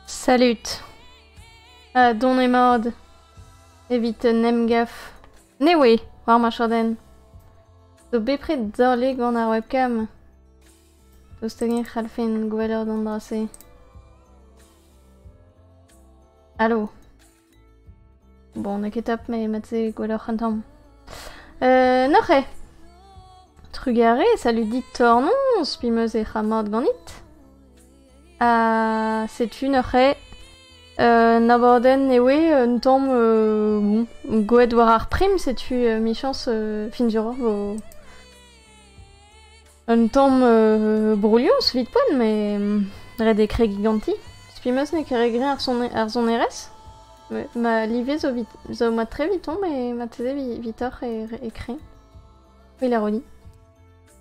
Salut. Don est mord. Evite nemgaf. Newe, war ma chaden. Do bepred zorle gant ar webcam. Do stegen c'halfen gweler d'andrase. Allo. Bon, ne ket up, mais matze gweler c'hantam. Noche. Trugare, salut dit tornon, spimeuse et chamad ganit. C'est une noche. Naborden ewe un tamm bon, goet war ar prim, setu michans fin du vo un tamm broulions vite pon, mais red e kre giganti. Spimeus ne kere gre ar zon erez. Ma live zo mat tre viton, mais ma teze vitor e kre. Oui, la roli.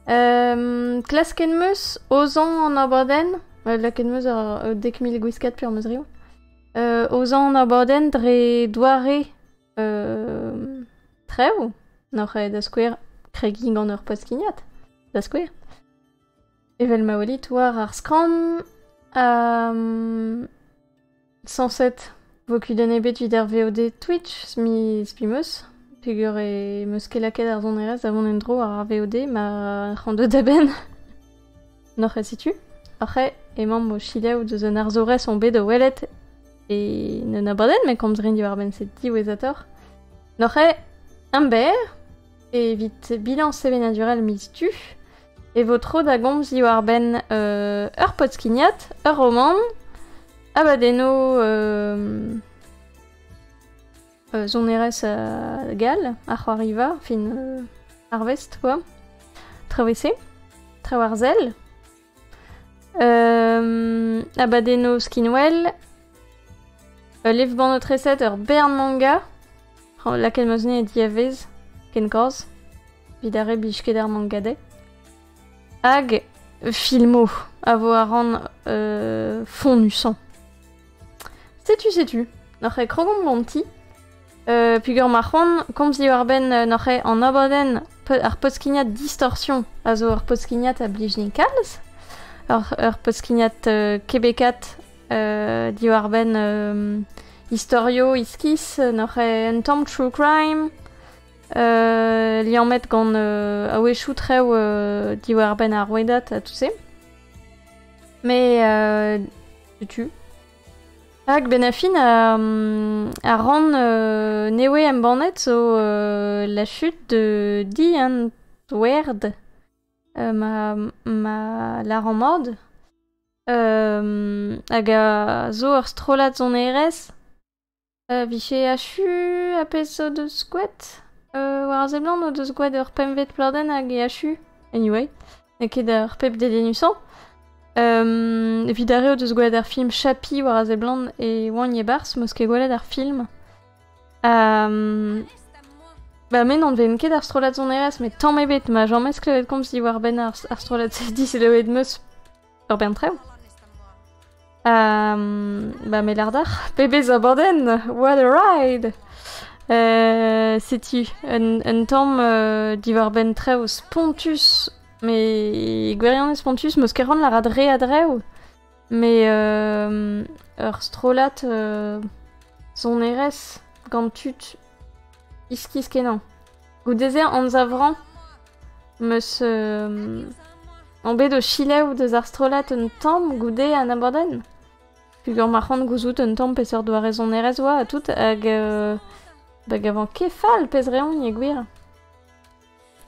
Klas kenmeus ozan an Naborden, la kenmeus ar dek mil gwiskat pur meus rio. Ozan Naborden dre doare trev, noc'h da skouer kreging an ur poskignat, da skouer. Evel ma olit war ar skram 107 vokudenn ebet vid ar VOD Twitch spimeus, peogwir e meus kelaket ar zon erez avon en dro ar VOD ma c'hando da ben noc'h e situ. Après, emañ mo chilev deus un arzorez on bet o welet e ne Naborden, mais komz rin diwar ben set di wezator. Noc'h un ber, e vit bilan CV naturel mis tu, e vo tro da gomz diwar ben ur podskignat, ur roman, abadeno zon erez gal, ar c'hoariva, fin harvest, quoi. Travese, trawar zel. Abadeno skinwell. Lev ban notre reset ur bern manga. Lakel meuzne e diavez, ken korz. Vidare bichket ar mangade. Hag filmo, a vo a ran fond nusan. Setu. Noc'h e krogom ganti. Pugur ma c'hoant, komz diwar ben noc'h e an Naborden ar podskignat distorsion a zo ur podskignat a blijni kalz. Ur podskignat kebekat diwar ben historio iskis, noc'h e un tamm true crime, liamet gant a wechou trew diwar ben ar wedat a tout se. Mais tu. Hag ben a fin a ran newe em bannet zo la chute de Di Antwoord ma la ran mord. Hag a zo ur strolat zon erez. Viche achu apes o deus gouet. War a zeblant o deus gouet ur pemvet plorden hag e achu. Anyway, ne ket ur pep dedenusan. Vidare o deus gouet ar film Chapi war a zeblant e oan ye bars, meus ket gwelet ar film. Ba men an ven ket ar strolat zon erez, met tamm ebet, ma jammez klevet komz diwar ben ar strolat se dis levet meus ur bern trew. Ba me lardar, pebez a borden, what a ride! Setu, un tamm diwar ben trew spontus, me gwerian spontus, meus ket ran la dre a drew, me ur strolat zon erez gant tut iskis kenan. Goudeze an zavran, meus an bet o chilev deus ar strolat un tamm goude an Naborden. Pugur ma c'hant gouzout un tamm pez ur doare zon erez oa a tout hag ba gavan kefal pez reon ye gwir.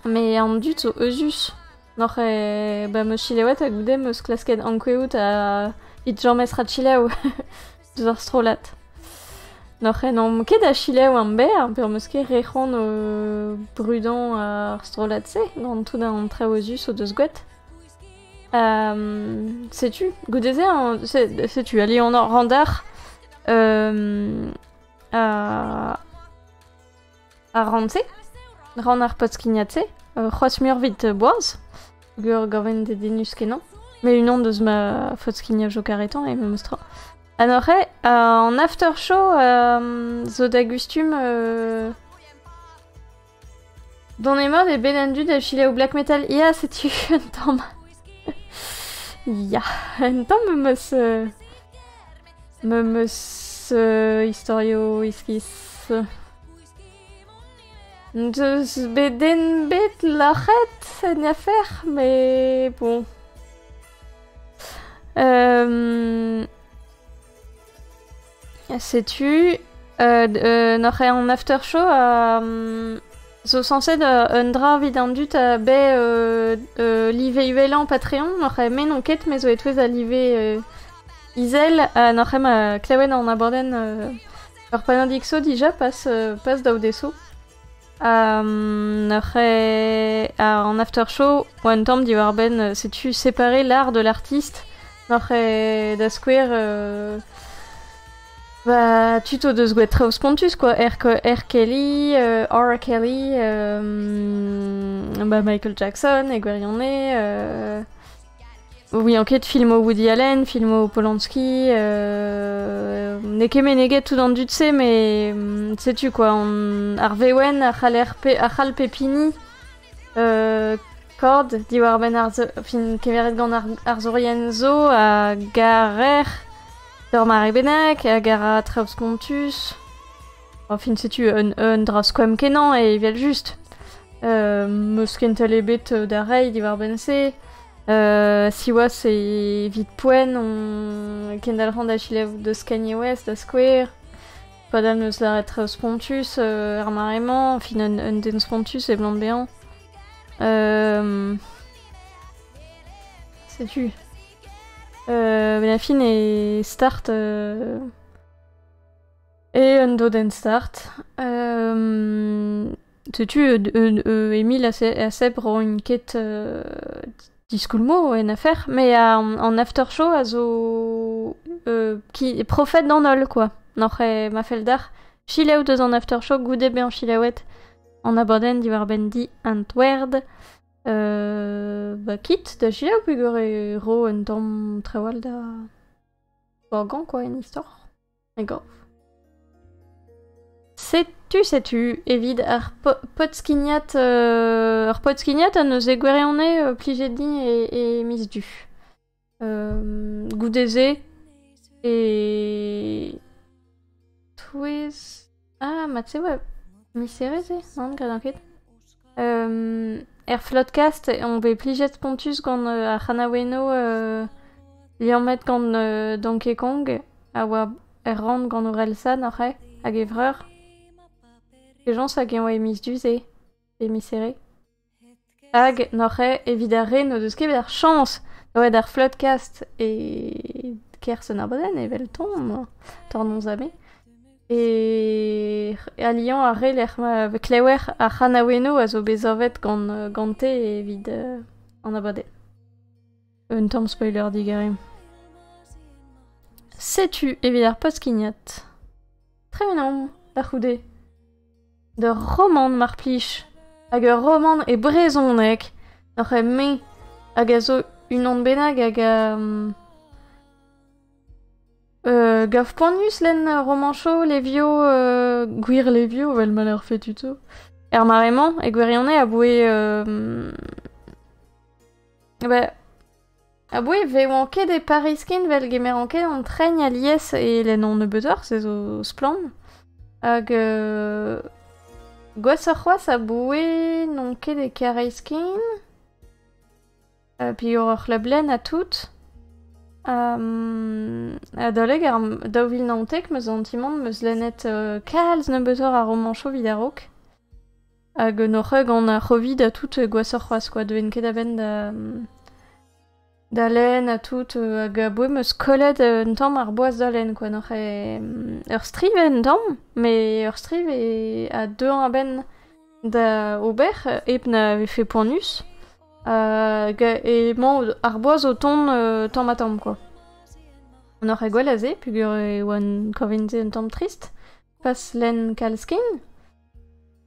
Me an dut zo euzus. Noc'h e meus chilewet a goude meus klasket ankweout a vit jammez ra chilev deus ar strolat. Noc'h n'om ket a chilev an ber, per meus ket rec'hant brudan ar strolat se, gant tout an trew euzus o deus gouet. Setu, goudeze setu, ali an ur randar a rantse, ran ar podskignat se, c'hoaz mur vit boaz, gur gaven dedenus kenan, me unan deus ma podskignat jo karetan e me meustra. Anorre, en after show, zo da gustum don e mod e ben an dud a chile o black metal, ya setu un tamm. Ya, un tamm meus Meus historio iskis. Deus beden bet lachet, c'est n'y a faire, mais bon. Sais-tu, noch en after show zo censé un dra vid an dut a be live uelan Patreon, noch men enquête mais zo etwez a live Isel, noch a klewen an aborden ur panadixo dija pass daudeso. Noch en after show, one temps diwar ben, sais-tu séparer l'art de l'artiste, noch da square bah, tuto de zgouet traus pontus, quoi. R. Kelly, R. Kelly, bah, Michael Jackson, Egwerione, oui, enquête, film au Woody Allen, film au Polanski, nekeme neget tout dans du tse, mais sais-tu quoi, on Arvewen, Achal Pepini, Cord, diwar ben fin keveret gant Arzorienzo, a Garer, Dormar Benak, Agara Traus Pontus. Enfin, sais-tu, un drasquam kenan et vel juste. Muskentel ebet d'arrei diwar bense. Siwa c'est vite poen, on kendal rand achilev de Kanye West, da Square. Padal neus la Traus Pontus, armarement, fin un dens Pontus et blanc béant. Sais-tu. La fin est start et un doden start. Sais-tu, Emile a seb une quête discoulmo en affaire, mais en after show a zo qui prophète dans nol quoi. Noch ma feldar chileou deus en after show goudé ben chileouet en aborden diwar bendi antwerd. Bah, quitte da chileou pugore ro en tom trawal da borgan quoi en histoire. Ego. Sais-tu, évid ar potskignat an eus egwerione plijedi et misdu. Goudeze et twez. Ah, matse ouais, misereze, non, grad enquête. Flotcast, on va plijet pontus gant a Hanaweno liamet gant Donkey Kong, a oa rand gant Orelsan, arre, hag evreur. Les gens sa gen oa misduze, e misere. Hag, norre, evidare, no deus ket ver chance, oa d'ar Flotcast et kersen aboden, e vel ton, tornon zame. Et aliant a re l'er klewer a Hanaweno a zo bezovet gante e vid an abaden. Un tom spoiler digarem. Sais-tu, evidar postkignat. Très bien, la roude. De roman marplich. Hag ur roman e brezonek. Noch e me hag a zo unan benag hag a... Gav poanus len romancho levio gwir levio vel malheur fait tuto. Marement e gwerione a boué a boué veo ket de Pariskin vel gemer anket an treiñ a lies e len an nebeutoc'h se zo splan. Hag gwaz ur c'hoaz a boué non ket de Kareiskin. Pi ur c'hlablen a tout. Daoleg ar daouvil nantek meus antimant meus lennet kalz nebeutoc'h a romancho vidarok. Hag norreg an a c'hovid a tout gwaz ur c'hoaz quoi, deven ket aben da len a tout hag a boué meus kollet un tamm ar boaz da len quoi, noc'h ur striv un tamm, me ur striv a deux an aben da ober ep na vefe poanus. Et man ar boaz o ton tamm a tamm quoi. On aurait gwalaze, pugur e oan kovinze un tamm trist, pas len kalskin.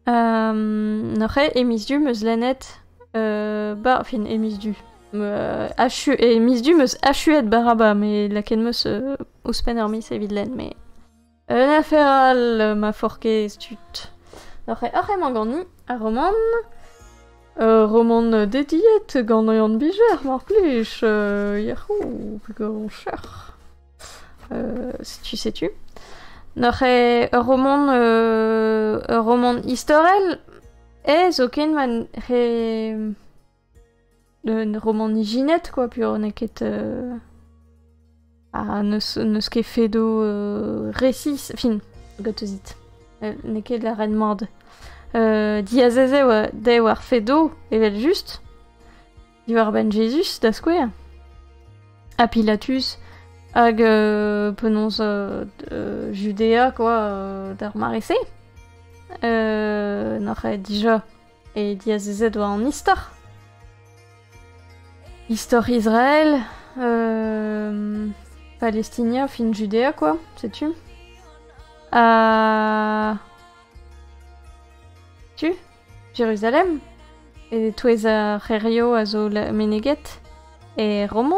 N'aurait emisdu meus lennet, bah, fin emisdu. Emisdu meus achuet baraba, mais laken meus ouspen ur mis evit len, mais... Un affaire ma forke stut. N'aurait arrement gant a roman... roman dediet gant an bijer, mar plij, yahoo, pugur on cher. Sais-tu. Noch roman historiel zoken man le roman iginet quoi, puis on est neus ket fedo récit, fin, gotezit. Neket la reine mord. Diazeze de war fedo, evel just. Di war ben Jesus da skouer. A Pilatus, hag penons Judéa, quoi, d'ar marese. N'aurait déjà. Et diazeze doit en histoire. Histoire Israël, Palestinia, fin Judéa, quoi, sais-tu? Tu? Jérusalem? Et toueza Rerio, azo Meneget? Et Roman?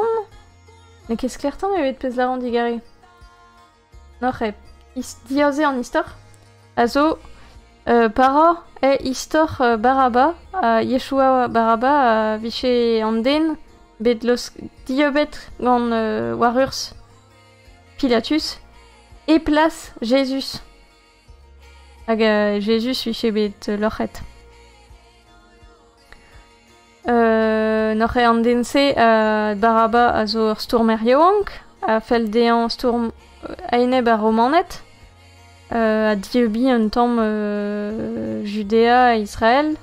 Mais qu'est-ce que l'air mais pez la randigare? Non, diosé en histoire? Azo, para et histoire Baraba, Yeshua Baraba, viché anden, bedlos diobet gant warurs Pilatus, et place Jésus. Hag Jésus viché bet lochet. N'aurait andense Baraba a zo ur stourm er yaouank, a feldean stourm aeneb a romanet, a diebi un tamm Judéa et Israël.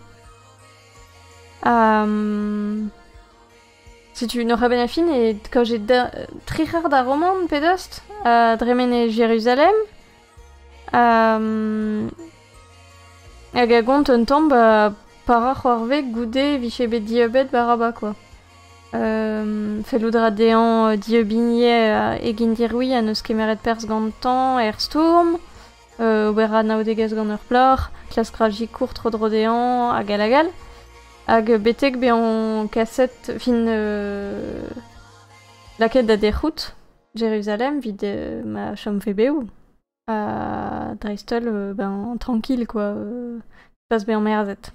Si tu n'aurais ben fin, et quand j'ai très rare da roman pedost, a dremene Jérusalem, hag a gont un tamm para c'hoarvek goude viché bet diabet Baraba, quoi. Felloudra dean diebinier egin dirwi a neus kemeret pers gantan er stourm, ober a naodegaz gant ur plor, klas graji kourt rodrodean hag alagal, hag betek be an kaset fin laket da derrout Jérusalem vid ma chom febeu a dreistol ben tranquille, quoi, passe be an merzet.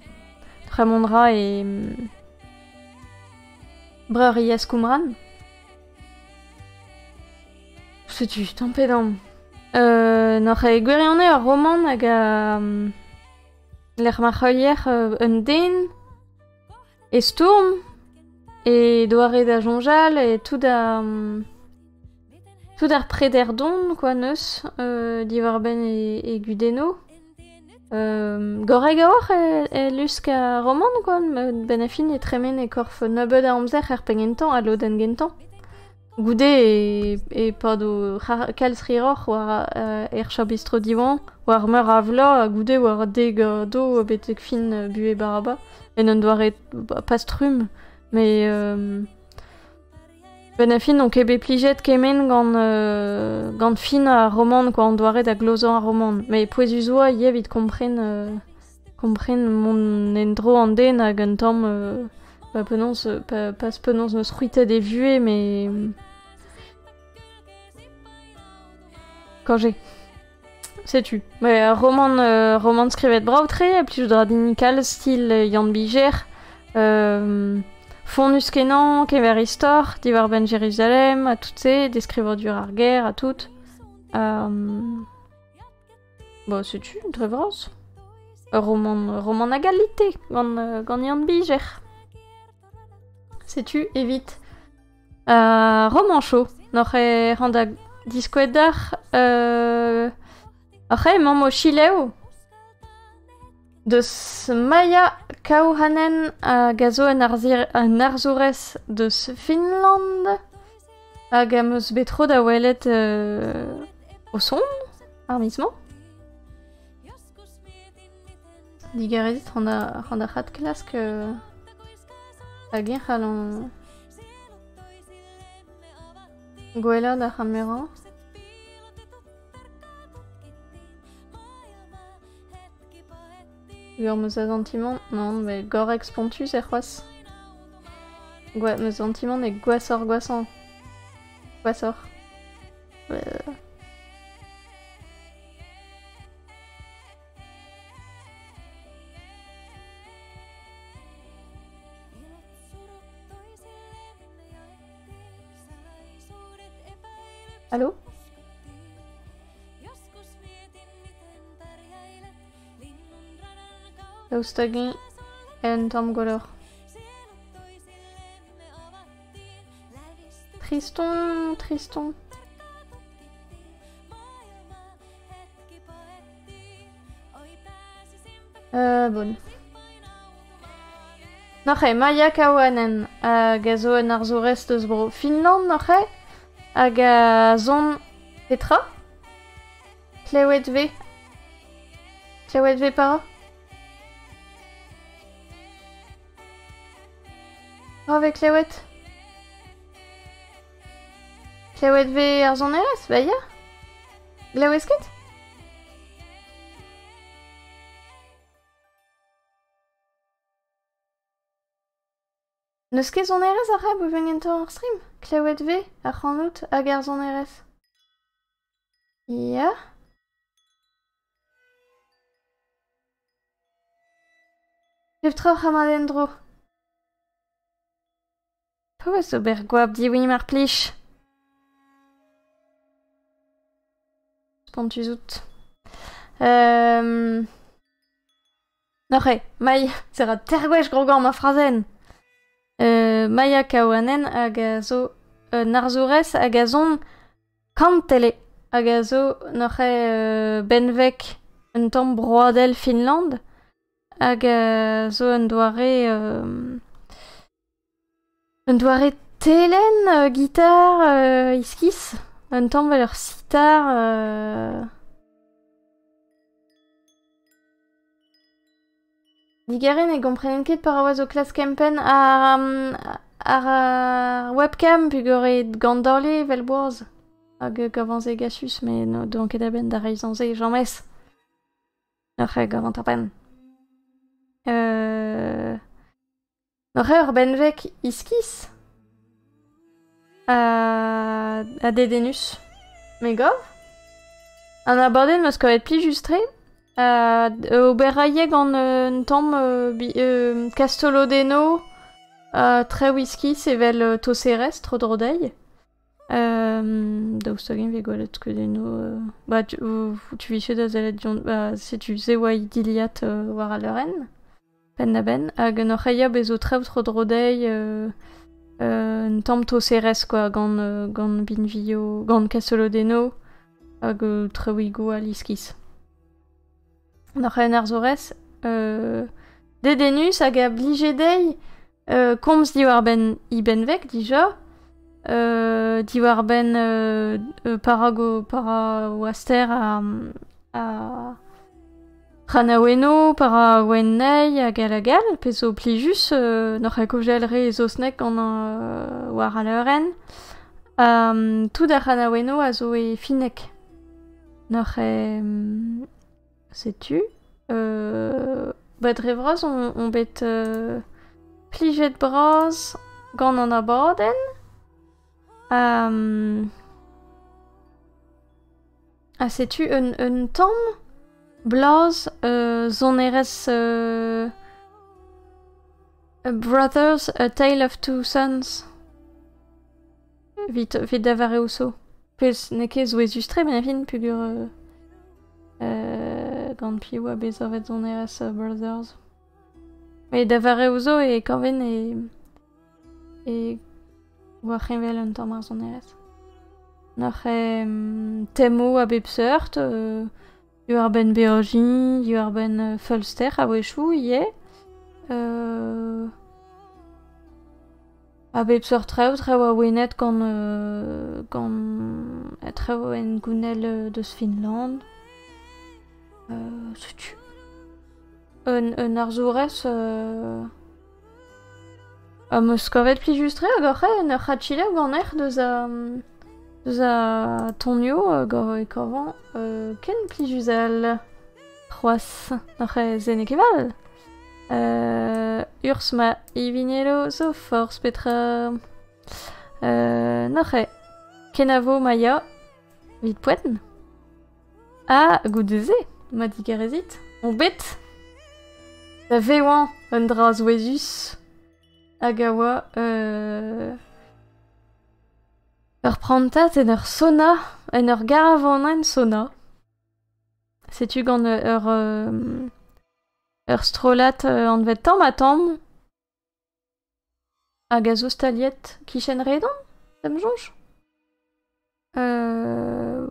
Tramondra et Breur Ias Qumran. Sais-tu, tant pédant. N'aurait gwirionné un roman hag l'air marcholière un den et stourm et doare da jonjal et tout d'ar prederdon, quoi, neus, divarben et gudeno. Goreg a or e lusk a roman, quoi, ben a fin e tremen e korf nebeud a amzer pengentan a loden gentan. Goude e pad o kalz riroc'h war er chabistro divan, war meur a vla a goude war deg do betek fin bue Baraba. En un doare pas trum, mais ben a fin on kebe plijet kemen gant fin a roman, quoi, on doare da glozan a roman. Mais poez uzoa evit kompren mon endro an den hag un tamm pas penons neus c'hwite des vues, mais quand j'ai sais-tu. Mais roman skrivet braoutre, et puis je voudrais dinical style Yann Biger, Fonus kenan, kever histoire, divar ben Jérusalem, à toutes ces, descriveur du rare guerre, à toutes. Bon, sais-tu, très vrai. Roman à galité, gant Yann Biger. Sais-tu, évite. Roman chaud, n'aurait randa disquedar, après, mamo chileo. De Maya Kauhanen a gazo en arzores de Finland. A gameus betro da welet au son, armisement. Digarezit randa hat klask a gen c'halon gwella da c'hamera. Ur meus a sentiment, non, mais gorek spontus c'hoaz. Meus sentiment ne gwasor. Gwasor. Allô? Daoustagin en tamm golor. Triston, Triston. Bon. Noche, Maya Kawanen, hag a zo en ar zorez deus bro Finland, noche, hag a zon Petra, Klewet V para. Avec Klewet. Klewet V ar zon erez, ba ya. Glaouesket? Neus ket zon erez a c'heb ou vegent ar stream? Klewet V ar c'hannout hag ar zon erez. Ya. Pev-tra c'hamaden dro. Po eus ober gwab diwim ar plij. Spontuzout. Noche, mai, zera tergwech grogam ma frazen. Maya Kawanen hag a zo narzorez hag a zon kantele hag a zo noche benvek un tamm broadel Finland hag a zo un doare telen gitar iskis un tamm vel ur sitar digaren e gomprenen ket paraoaz o klas kempen ar webcam pugore gandorle vel boaz hag gavanze gasus me no doan ket aben da reizanze jammez noche gavant ar pen noche ur benvek iskis a dedenus me gov an abadenn meus kavet pli justre oberraie gant un tamm Castolodeno tre whisky sevel toserez tro drodei daoustagin ve gwelet kedeno bah tu vise da zelet setu ze oa idiliat war a leuren pen na ben hag noceia bezo trev tro drodei un tamm toserez quoi gant binvio gant Castolodeno hag trewigo a liskis. Noche en ar zorez dedenus hag a blijedei komz diwar-benn ibenvek dija diwar-benn para waster a Ranaweno para wennei hag a lagal pezo plijus noche kovelre ezosnek gant war a leuren tout da Ranaweno a zo e finek noche sais-tu bet revroz on bet plijet braz gant an abadenn sais-tu un tamm blaz zon erez Brothers, A Tale of Two Sons vit da vare ouso pez neke zo ezustre ben a fin pugur gant piou a bezorvet zon erez Brothers. Mais da vare ouzo e kanven e wac'henvel un tamm ar zon erez. Noche temo a bep seurt, ur ben Beorgin, ur ben Fulster a wechou ie. A bep seurt trev a wenet gant trev en gounel deus Finland. Setu. Un ar zorez meus kavet pli justre hag oc'he en ur c'hatchilev gant er deus a tonio gant e kavan ken pli juzel c'hoaz oc'he zenekeval urs ma ivinelo zo forz petra n'oc'he kenavo Maya vit poeten goudeze ma digarezit on bet da veoan un dra zouezus hag a oa ur prantat en ur sauna en ur garavonan sauna setu gant Ur strolat an vet tamm a tamm. Hag a zo staliet kichen redon, dem jonj.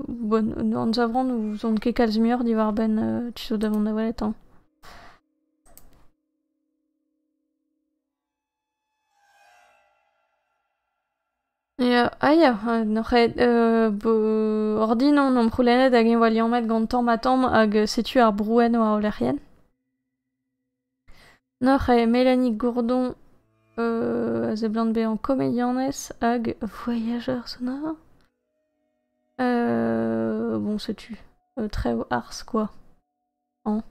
Bon, an zavran ou zon ket kalz muioc'h diwar ben tu zo davant da welet an. Ya, n'oc'het ordin an proulennet hag en waliamet gant tamm a tamm hag setu ar brouen war olerien. N'oc'het Mélanie Gourdon a ze blant bezañ comédianez hag voyageur sonore. Bon, setu. Trev ars, quoi. An.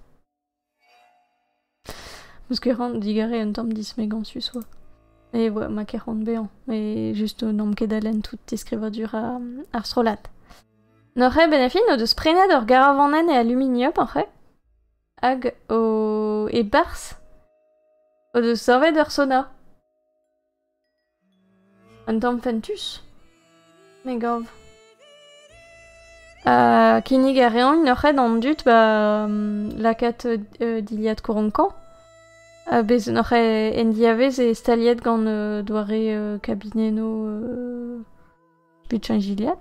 Eus ket ran digare un tamm dismegan sus, oa. Et ouais, ma ket ran bezañ. Mais juste n'om ket dalen tout diskrivadur ar strolat. N'oc'het benefin o deus prenet ur garavanen e aluminium, oc'het. Hag o... e bars. O deus sorvet ur sona. Un tamm fentus. Me gav. Kinnig a reont n'oc'het an dut lakat diliad kouronkan. Bez n'oc'het en diavez e staliet gant doare kabineno butchan giliad.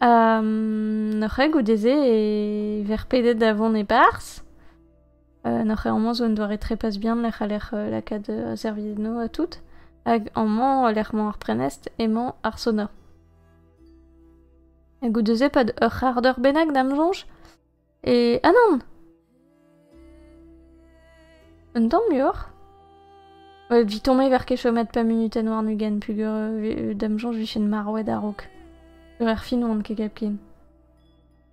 N'oc'het goudeze e verpedet davon e bars. N'oc'het amman zo en doare trepas bien l'er a l'er lakad servieno a tout. Hag amman l'er-mañ ar prenest emañ ar sona. E goudeze pad ur c'hardeur bennak dam jonj. E... Ah non! Un tamm muioc'h. Vi tombe ver ket chomet pa minuten war nugen pugur dam jonj vichen marwed a-raok. Ur er fin oan ket gapkin.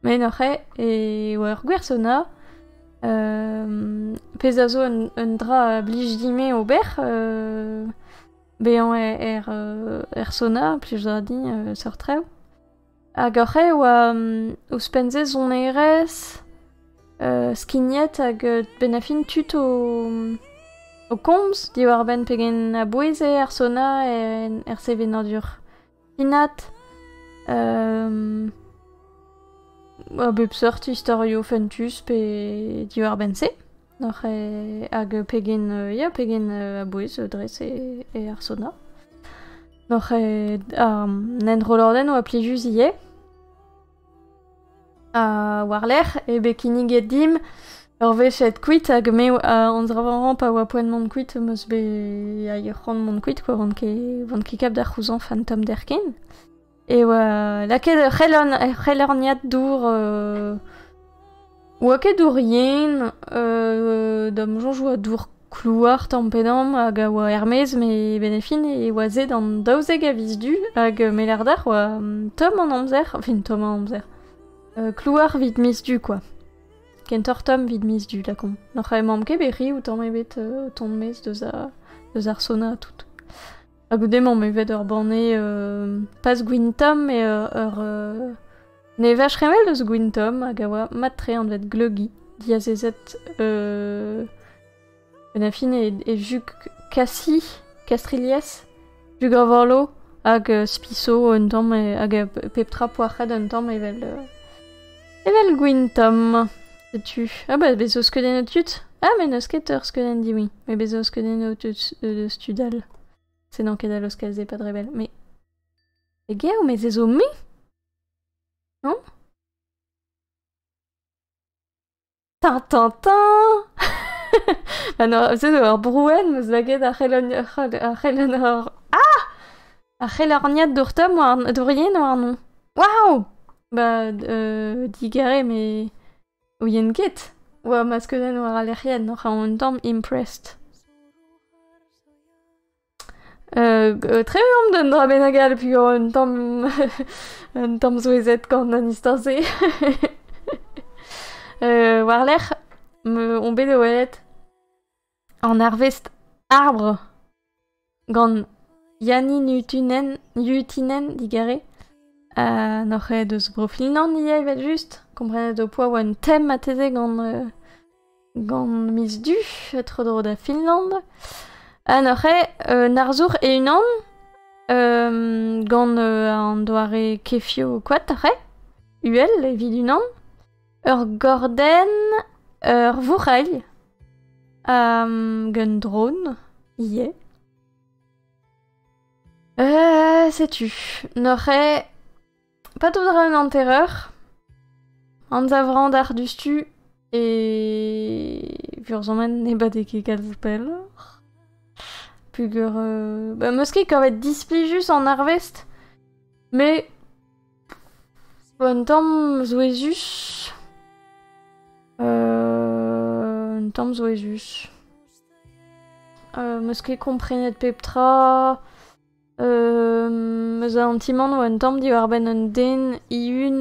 Me n'oc'het e oa ur gwer sona. Pez a zo un dra blij dime ober. Bezañ er sona, plij dra din seur trev. Hag oc'he oa ouzpenze zon erez skignet hag benafin tut o komz diwar ben pegen a boueze er sona er sevenadur pinat bep seurt historio fentus pe diwar ben se hag pegen a bouez dres e er sona nen rolorden oa plijus ie war l'er e bekinnig et dim ur vechet kuit hag me an zravan pa oa poen mont kuit meus be a y'c'hant mont kuit quoi vant ket kap da c'houzan Phantom derken e oa laket c'helorniad dour oa ket dour yen dam jonj oa dour klouar tampedam hag a oa hermez me benefin e oa zed an daouzeg a viz du hag melerdar oa tom an amzer, enfin tom an amzer. Klouar vid mis du, quoi. Kentor tom vid mis du, lakom. N'oc'het emañ ket berri ou tamm ebet ton mez deus ar sona tout. Hag o demañ evet ur banne pas gwin tom, mais ne vach remel eus gwin tom hag a oa matre an vet gleugi. Diazezet benafin e juk kasi, kastrilies, juk ar varlo hag spiso un tamm hag pep tra poac'hed un tamm evel gwin tom. Setu. Ah bah bezo skeudenn o tut. Ah mais neus ket ur skeudenn di oui. Mais bezo skeudenn o tut studal. C'est non ket alos kalze pa drebel. Mais... E geo mais ez o me? Non? Tintintin. Bah non, c'est ur brouen meus laget ar c'helorniad d'ur tom d'ur yen war non. Waouh! Bah, digare, mais... O yen ket. Oa ma skeudenn war alerien, n'oc'h an tamm impressed. Tre om d'un dra benagal pugur un tamm zouezet gant an istorze. War l'er, on bet o welet an arvest arbre gant Yanni Nutinen digare. N'oc'het deus bro Finland ie evel just. Komprenet o poa oa un tem a teze gant mis du, etro dro da Finland. N'oc'het narzour e unan gant an doare kefio koad oc'het. Uel evit unan. Ur gorden, ur vourrail. Gun drone. Yeah. Sais-tu. N'aurait pas tout drame en terreur. Anzavrand d'ardustu. Et... Vurzomen nebadeke kalspel. Pugur... Bah, Moski kan vet displijus en harvest. Mais... Bon temps zoezus. Un temps zoezus. Moski comprenet peptra... Meus antimant ou un temps diwar-benn un den iun...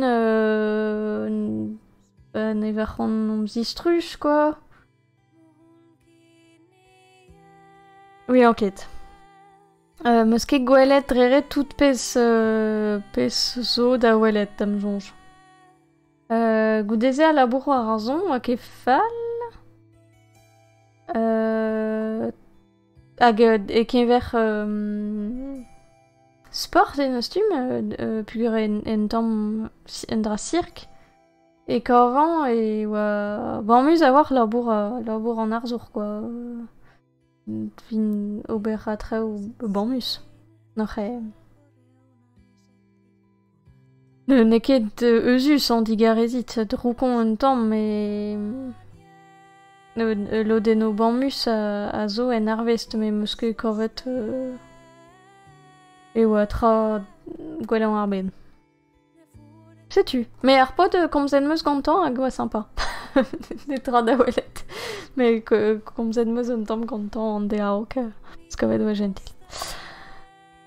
Never on zistruch, quoi. Oui, enquête. Meus ket gwelet dreret tout pez zo da welet, dam jonj. Goudeze a labour a razon, a ket fall. Hag e kenver sport en ostum, pugur en tamm en dra cirque. Et korvan et oa bammus a war labour an arzour, quoi. Fin ober a treo bammus. N'oc'he... Ne ket euzus an digarezit, droukon un tamm, mais... Lodeno bammus a zo en harvest, mais meus ket korvet... E oa tra gwellañ ar ben. Sais-tu. Mais ar pod komzet meus gantañ hag oa sympa. Ne tra da welet. Mais komzet meus un tamm gantañ an de aok, skavet oa gentil.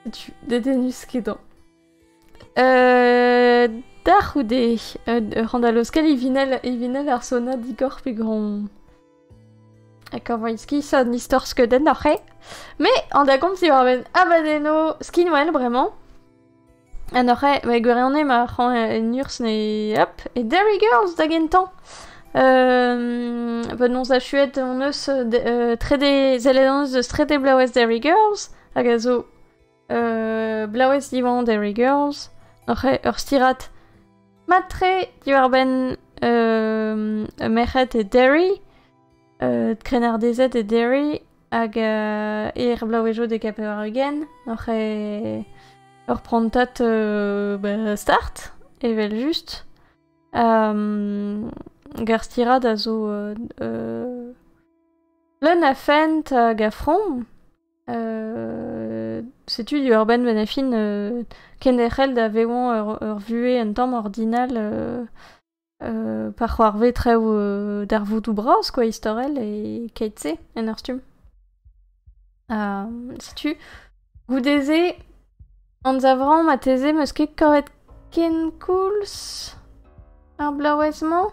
Sais-tu. Dedenus kedan. Da c'houde, randaloskel e vinel ar sona digor pe gron... Ak ar voiski sa nistor skeudenn ar c'he. Mais, an da gomz i war ben abadeno skinwell, bremañ. An ar c'he, ba gwerionne ma c'han en urs ne... Hop, et Derry Girls da gentan. Ben nonz a chuet on eus trede zeledonez eus trede blaouez Derry Girls. Hag a zo blaouez divan Derry Girls. Ar c'he, ur stirat matre diwar-benn mec'het e Derry. Krenar DZ et Derry hag er blaouejo de kape war ugen. N'oc'he ur prantat start, evel just. Gar stirad a zo leun a fent hag a from. Setu du urban ben a fin ken echel da veoan ur vue un tamm ordinal par c'hoar vetreo d'ar voudou bras, quoi, historel, et keitse, en ur stum. Setu, goudeze, an zavran ma teze meus ket kavet ken kouls ar blaouezman.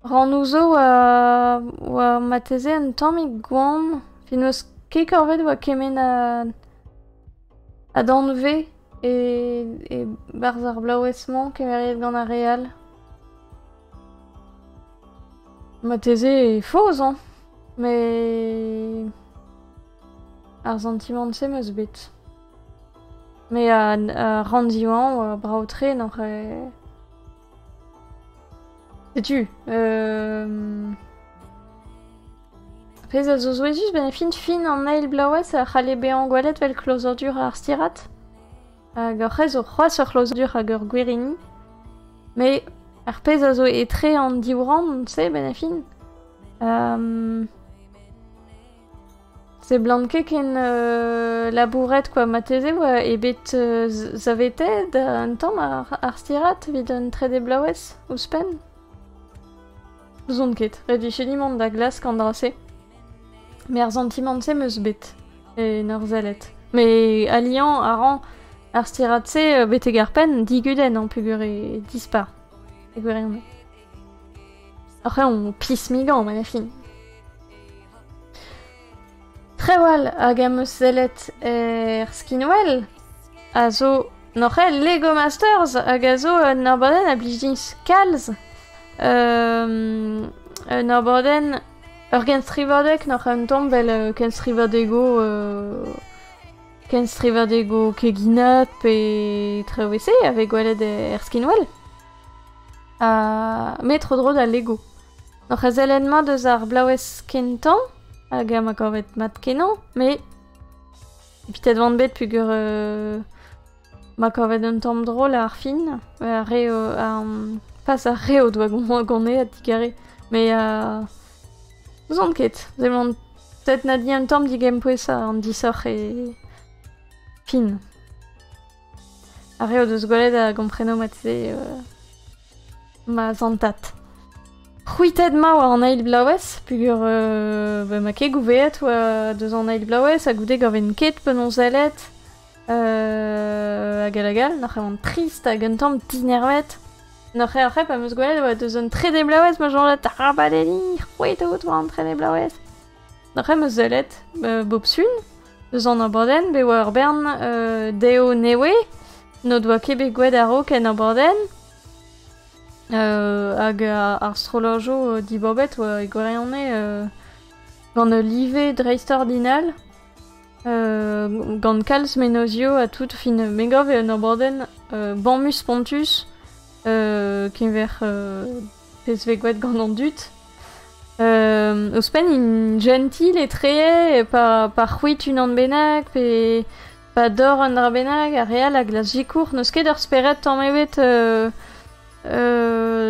Ranouzo oa ma teze un tammig gouam, fin meus ket kavet oa kemen a danve. Et barz ar blaouezman kemeriet gant ar real. Ma teze e foz, hein. Mais... ar sentiment se meus bet. Mais a randiwan ou a braotre n'oc'he... Sais-tu, pez a zo zouezus ben a fin an eil blaouez a c'hale bean gwalet vel klozordur ar stirat. Hag ar c'hez o c'hoaz ur klozordur hag ur gwerini. Mais ar pez a zo etre an diouran, se ben a fin. Se blant ket ken labouret, quoi, ma teze oa ebet zaveted un tamm ar stirat vid un trede blaouez ouzhpenn. Zont ket, red vichelimant da glas kandrase. Mais ar sentiment se meus bet, en ur zelet. Mais alian a ran ar stirat se bet egar pen diguden an pugur e dispar. E gwerionne. Après on pis migan, man a fin. Trewal hag am eus zelet skinwell a zo n'oc'he Lego Masters hag a zo n'arbaden a blij din kalz n'arbaden ur gen strivadek n'oc'he un tamm vel ken strivadego keginat pe trewese avec gwelet skinwell a metro dro da Lego. N'oc'h ez elen mat eus ar blaouez kentan, hag ma korvet mat kenan, me pitet vant bet pugur ma korvet un tamm drôle ar fin, a reo, pas a reo doa gant e a digare, me ouzant ket, zemant peut-être na di un tamm digem pouesa an disoc'h e fin. A reo deus gwelet a gompreno mat se ma zantat. C'houitet ma war an eil blaouez, pugur ma ket gouveet oa deus an eil blaouez, a goude gaven ket penonzellet, hag alagal, n'oc'h an trist hag un tamm dinervet. N'oc'h arrep a meus gwelet oa deus un trede blaouez, ma janlet rabadeli, c'houitot war an trede blaouez. N'oc'h meus zellet, bob sun, deus an abordenn, be oa ur bern deo newe, no doa ket goued aro ken abordenn, hag ar strolojo di bobet oa e gwerionne gant live dreist ordinal, gant kalz menozio a tout fin megov e un abordenn Banmus Pontus, kenver pez ve goued gant an dut. Ouzpen in gentil e tree pa c'houit unan bennak, pe pa dor un dra bennak, a real a glas jikour, neus ket ur speret tammevet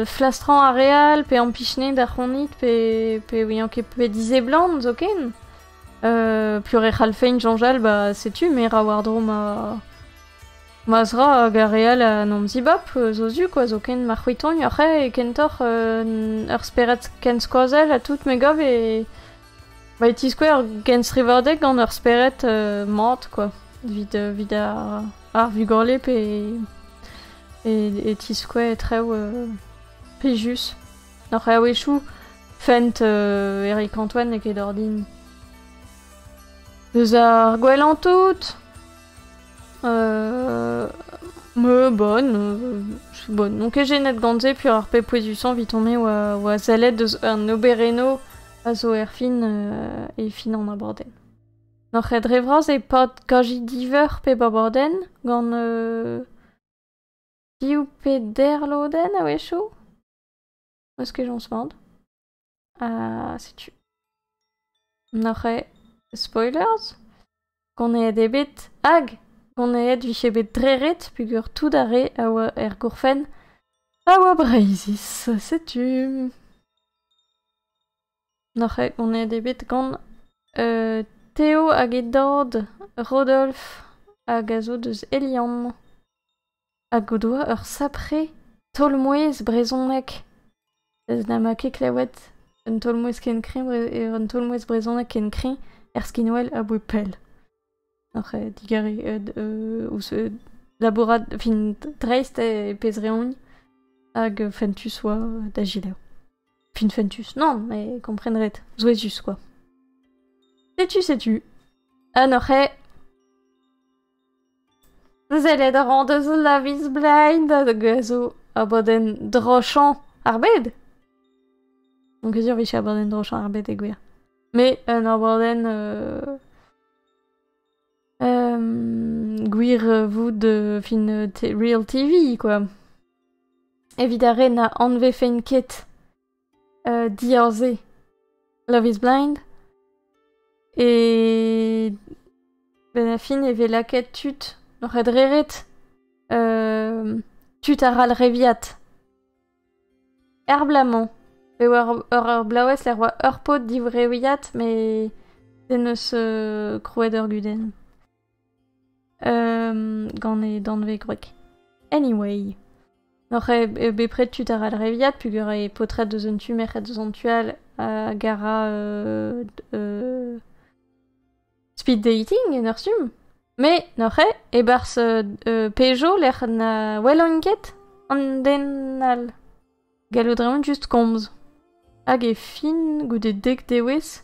flastran a real, pe ampichne d'ar c'honit, pe oian ket pe dize blant, zo ken. Pur e c'halfein janjal, ba setu, me ra war dro ma zra hag a real a nomzi bap, zo zu, quoi, zo ken mar c'houiton, e kentor ur speret ken skoazel a tout megov e ba e tiskouer gen srivardek gant ur speret mat, quoi. Vid ar vugorlep e tiskouer treo pejus. N'oc'h a wechou fent Eric Antoine e ket ordin. Deus ar gwell an tout. Me bonne. Non ket jenet gantze pur ar pep pouezusan vitome oa zellet deus un obereno a zo er fin e fin an abordenn. N'oc'h e drevraz e pod gaji diver pe baborden gant diou pe derloden a wechou. Eus ket jons mand. Setu. N'oc'h e spoilers. Gant e ebet hag gant e vich ebet dreret pugur tout are a oa er gourfen a oa breizis. Setu. N'oc'h e gant e ebet gant Theo hag Edord, Rodolphe hag a zo deus Elian. Hag o doa ur sapre tolmouez brezhonek. Deus na ma ket klevet un tolmouez ken kri un tolmouez brezhonek ken kri skinwell a boe pel. N'oc'h e digare ouz laborat fin dreist e pez reoñ hag fentus oa da gileo. Fin fentus, non, me komprenret, zouezus, quoi. Setu. N'oc'h e zellet a ran deus Love is Blind hag a zo abadenn drochan ar bed. Donc ket vich abadenn drochan ar bed e gwir. Me un abadenn gwir voud fin real TV, quoi. Evidare na anve fein ket diarze Love is Blind. Et ben a fin e laket tut n'oc'h e dreret tut a ral reviat. Blamant. Pe ur blaouez l'er oa ur pot divreviat, me den eus krouet ur guden. Gant e danve grek. Anyway. N'oc'h e bepret tut a ral reviat, pugur e potret deus un tu merc'het deus an tual a gara speed dating en ur sum. Me, n'oc'h e bars Peugeot l'er na welonket an den al. Gallo dremen just komz. Hag e fin goude dek dewez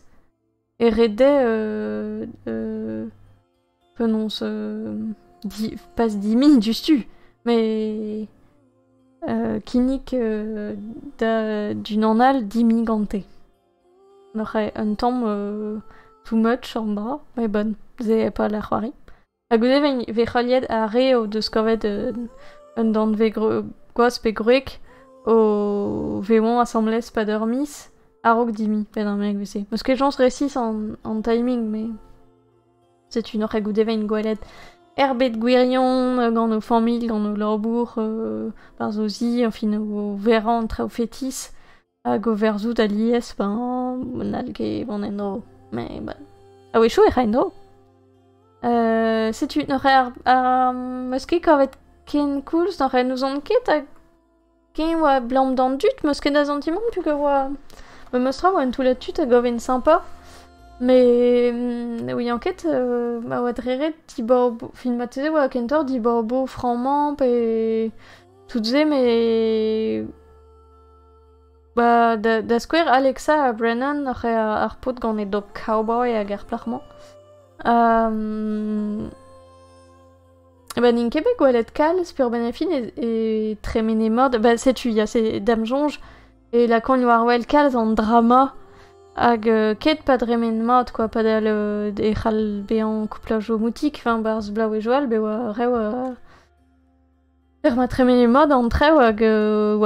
e rede penons pas 10 000 justu, mais kinnik d'une annal 10 000 gante. N'oc'h e un tamm too much an bra, mais bon, ze e pa l'ar c'hoari. A goude ve c'haliet a reo deus kavet un dan ve goaz pe groek au Vémon assemblée pas dormis, à Rock Dimi, pas d'un mec, c'est. Parce que les gens se récissent en timing, mais. C'est une aurait goûté une goélette. Herbet de Guirion, gant nos familles, gant nos labour, par zozi, enfin, au Véran, très au fétis, à go verzout à l'IS, ben, nalge, bon, eno, mais, ben. Ah oui, chou, et reino. C'est une aurait meski kavet ken cool, n'aurait nous en ket à ken wa blanc dans dut, meski da zantimon, tu que wa. Me mostra wa en tout là-dessus, à goven sympa. Mais oui, enquête, bah ouais, dreret, Diborbo, filmatisé, ouais, Kentor, Diborbo, Franmamp et toutes ces, mais bah, da square Alexa à Brennan, aurait arpot gant et dop cowboy à guerre plarement. Bah, nin Québec, ouais, l'être cal, spur benefin et très méné mode, bah, c'est tu, y a ces Dame Jonge, et la cogne warwell cal en drama. Hag ket pas dremen mat, quoi, pas dal e c'hal bean couplage au moutik, enfin, barz blau e joal, be oa re oa... ma tremen mod an tre oa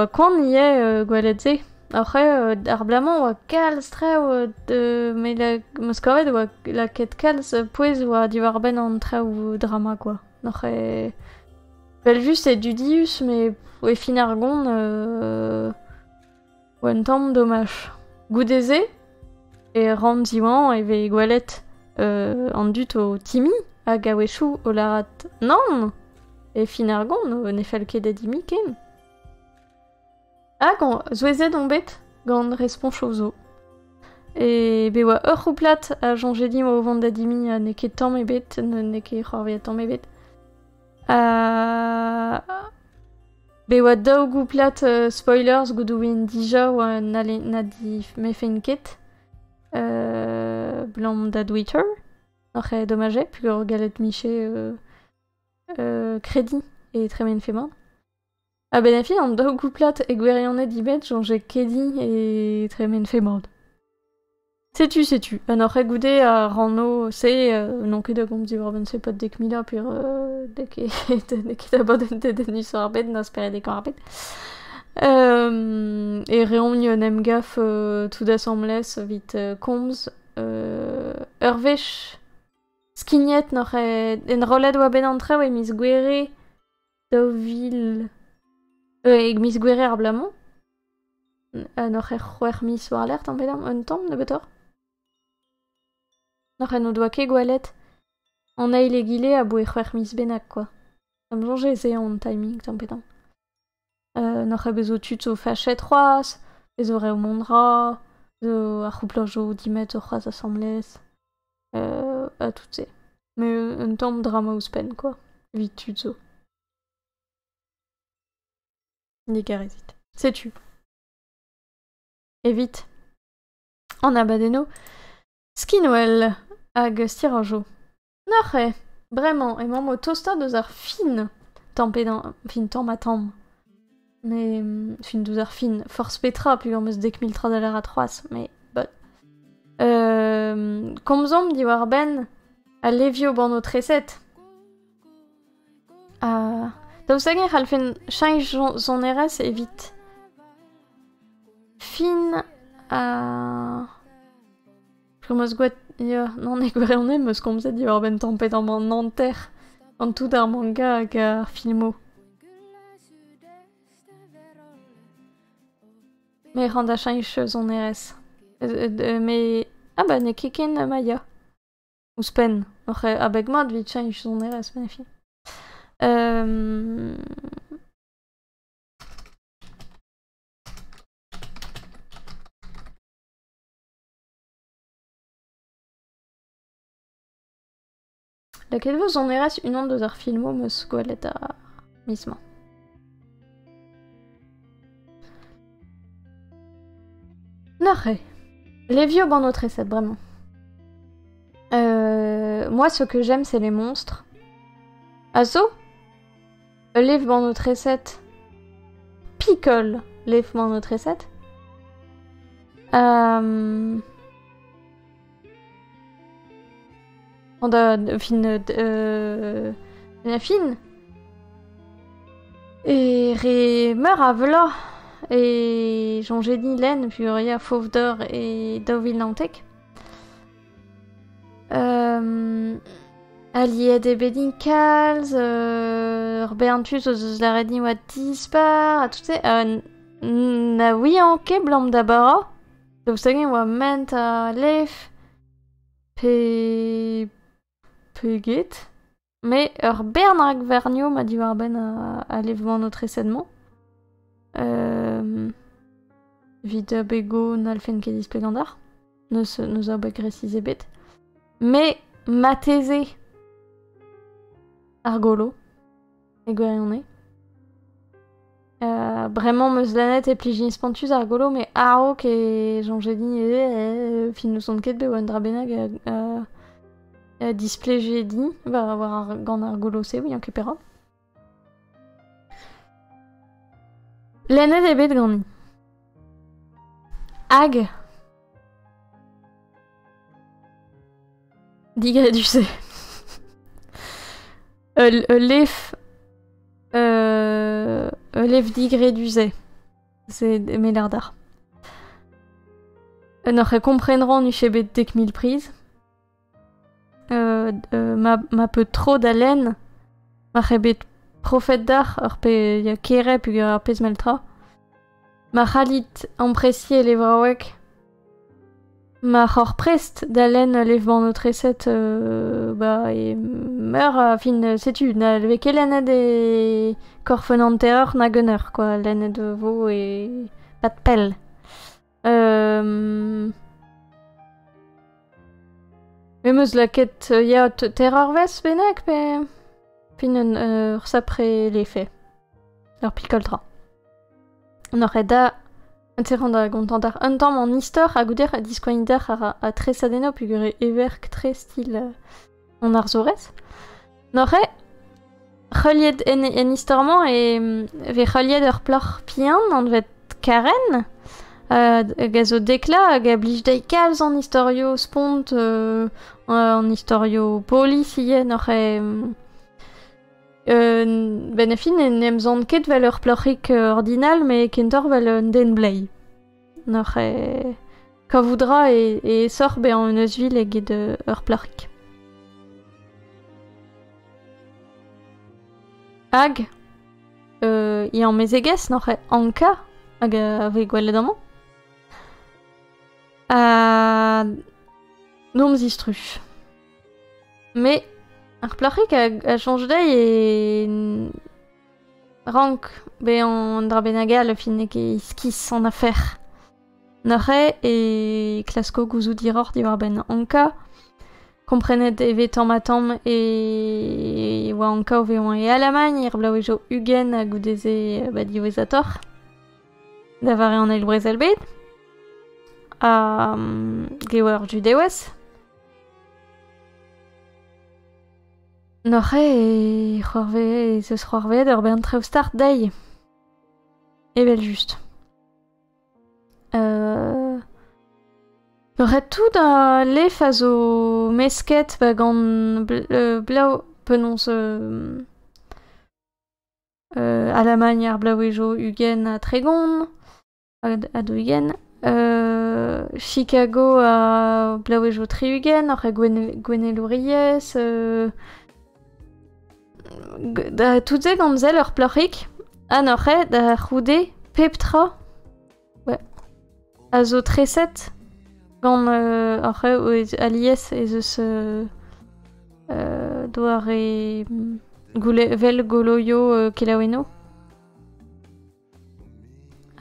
kon ie gwelet ze. Après, ar blaman oa kalz tre oa me la moskovet oa la ket kalz pouez oa diwar ben an tre ou drama, quoi. Après... Bel just et dudius, mais oe fin ar gont oa un tamm dommage. Goudeze et randiwan e ve gwelet an dut o timi hag a wechou o larat non e fin ar gont o ne fel ket adimi ken. Hag zouezet on bet gant respon chozo. E be oa ur rouplat a jongedim o vant d'adimi a ne ket tamm e bet, ne ket c'horvet tamm e bet. Be oa daou gouplat spoilers goudouin dija oa na di mefen ket. Blanc d'Adwitter, après dommage, puis le galette miché crédit et très bien fait mort. A benefi en deux couplat et guérianet d'ibet, j'ai kédi et très bien fait mort. Sais-tu, on aurait goûté à Rano, c'est non que de comme dit Robin, c'est pas de dès mila, puis dès qu'il t'abandonne des nuits sur arbet, n'aspérer des camps arbet. Et réunion nemgaf tout d'assemblées vite combs urvech skignet n'aurait en rolade ou ben entrée ouais Miss Guéré Deauville et Miss Guéré arblamont n'aurait roer Miss ou alerte en pédam un temps de betor n'aurait nous doit que goalette on a il est guilé à bouer roer Miss Benac quoi comme genre j'ai essayé en timing en pédam n'aurait besoin de au fachet 3 les oreilles au mondra a rouplage au 10 mètres aux assemblées à toutes ces mais un temps de drama ou spen quoi vite tuzo Nigarésite sais-tu et vite en abadeno skinwell ag stirajo n'aurait vraiment et mon tosta de zar fine tempé dans fin temps matam mais fin 12 heures fine force Petra puis on me se dek 1003 $ à 3 mais bon comme zomb dit warben à Levio ban notre recette da usagen hal fin change son RS et vite fin à je sguet ya non e gwerne meus komzet dit warben tempet en Nanterre en tout un manga car filmo. Mais randa change son RS. Mais... Ah bah, ne keken Maya. Ou Spen. Avec moi, vite change son RS, ma fille. Laquelle veut son RS une onde de zar filmo me squalette à misma. Narré. Les vieux dans notre recette, vraiment. Moi, ce que j'aime, c'est les monstres. Azo Lève dans notre recette. Pickle Lève dans notre recette. On a fine la fine. Et meurt à v'là. et j'en j'ai dit laine, puis il y a fauve d'or et d'ovil nantek. Allié des Bedicals, Urbeantus, aux Laredni ou à Dispar, à tout ça. Na oui, en blam d'abord. Vous savez, ou à Ment à Leif, Peget. Mais Bernard Vernio m'a dit Warben à l'élèvement notre essainement. Vita Bego Nalfen Kedis Plegandar. Nous a bagressis bête. Mais Matézé Argolo. Et Guerionné. Vraiment Meuzlanet et Pligis Pantus Argolo, mais Arok et Jean Gédy Finus son Ketbe ou Andrabenag display Gédy va avoir Gand Argolo c'est oui en Kepera. L'année des bêtes Gandhi. Ag. Digré du C. L'ef. L'ef digré du Z. C'est Mélardard. N'aurait comprendront nu chez bête dès que mille prises. Ma peu trop d'haleine. Ma rebet prophète d'art. Orpe ya kere puis arpe smeltra. Ma halit empressier les vrawek. Ma horprest d'haleine lèvement notre recette bah et meurt à fin sais-tu n'a levé quelle année des corfenants terreur n'a gunner quoi l'année de veau et pas de pelle mais la quête ya terreur vest benek mais fin s'après les faits leur picoltra on aurait da Interranda gontantar un temps en histoire à gouder à discoinidar à tresadeno puis everk très style en arzores. N'aurait relié en historement et ve relié leur plor pian en vet karen gazo déclat gablige deikals en historio spont en historio police n'aurait benefin en emzant ket vel ur plorik ordinal, mais kentor vel un den blei. N'aurait kavoudra et sort be en eus vil eget ur plorik. Hag, en mezeges n'aurait anka, hag ave gweledamañ. Noms istru. Mais ar plorik a change d'œil et rank be en drabenagal fin eke skis en affaire. N'aurait et klasko gouzou diror diwar ben anka komprenet eve tammatam et oa anka ove oan e Allemagne ir blau ejo ugen a goudeze diwezator davare an el brezelbet a gewer judewes. N'aurait et ce c'hoarve d'ur ben treo start dei. Et bel juste. N'aurait tout da lef a zo mesket va gant blau penons Allemagne ar blau ejo ugen a Tregon a do ugen. Chicago a blau ejo tri ugen ar Gweneluriez da toutes gant zel ur plorik an oc'he da roude peptra ouais a zo treset gant oc'he alies ez eus doar e vel goloio kelaweno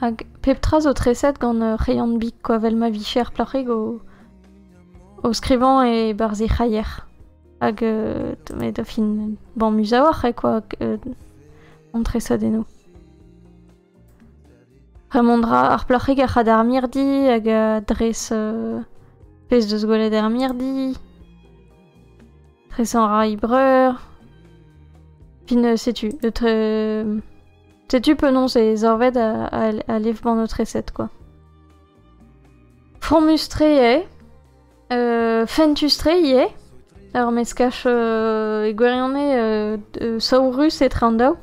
hag peptra zo treset gant reian bik quoi vel ma vicher plorik o skrivant e barzi chayer. Hag me da fin ban musaoar quoi montre ça deno. Remondra ar plorik a c'had ar mirdi hag a dres pez deus gwelet ar mirdi. Dres an rai breur. Fin setu. Setu penons e zorved a lev ban o treset quoi. Frommustre fentustre ie. Alors meskache e gwerionne saurus et trandao.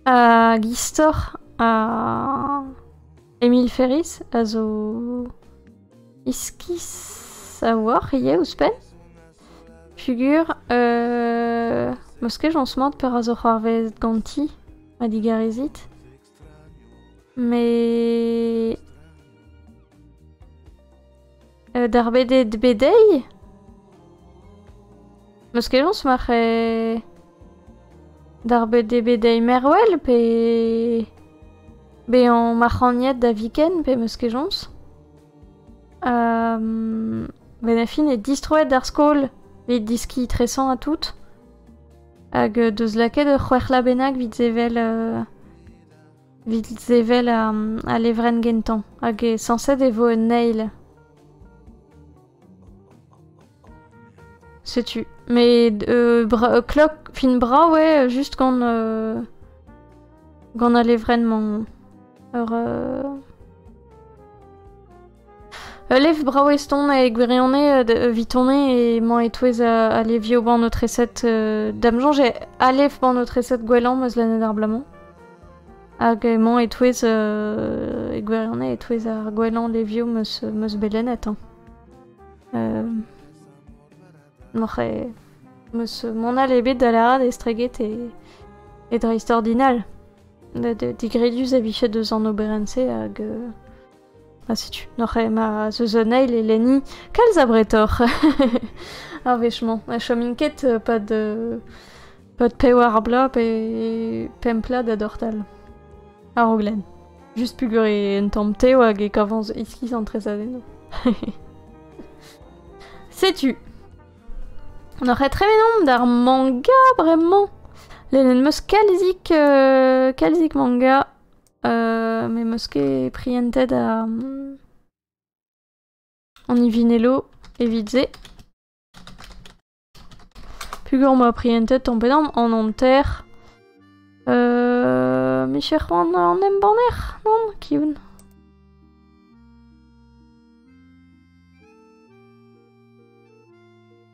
à Gistor, à Emile Ferris, à zo iskis a war, ie ouspen. Figure, moske j'en smart per a zo c'hoarvez ganti, a digarizit. Mais... d'ar bedet bedei? Moske j'en smart d'ar bedet bedei merwell, pe... Be en marraniet da viken, pe moske j'ons. Ben a fin e distroet d'ar skol, vid diski tresant a tout. Hag deus laket ur c'hwerc'h la bennak vid zevel a levren gentan. Hag e sanset e vo un neil. Sais-tu. Mais clock fin bra, ouais, juste gant a levren lev braoueston e gwirionne vitone e man e touez a levio ban notre eset damjan j'ai alef ban notre eset gwelan meus lanet ar blamon hag man e touez e gwirionne e touez ar gwelan levio meus belenet meus mon al ebet da la rad estreget e dreist ordinal digredus a bichet deus an oberense hag ah, sais-tu. N'aurait ma zezeneil et Lenny. Quels abretors. Ah, vachement. La chominquette, pas de pewar bla, pempla d'adortal. Ah, Roglen. Juste puguré un tempté ou agé qu'avant iski sans très adeno. Sais-tu. On aurait très bien d'ar manga, vraiment. L'Elen kalzik manga. Mais mosquée priented à en Ivinello et Vidze. Pugur m'a priented tombé en Nanterre. Michel en Embaner, non? Kiun.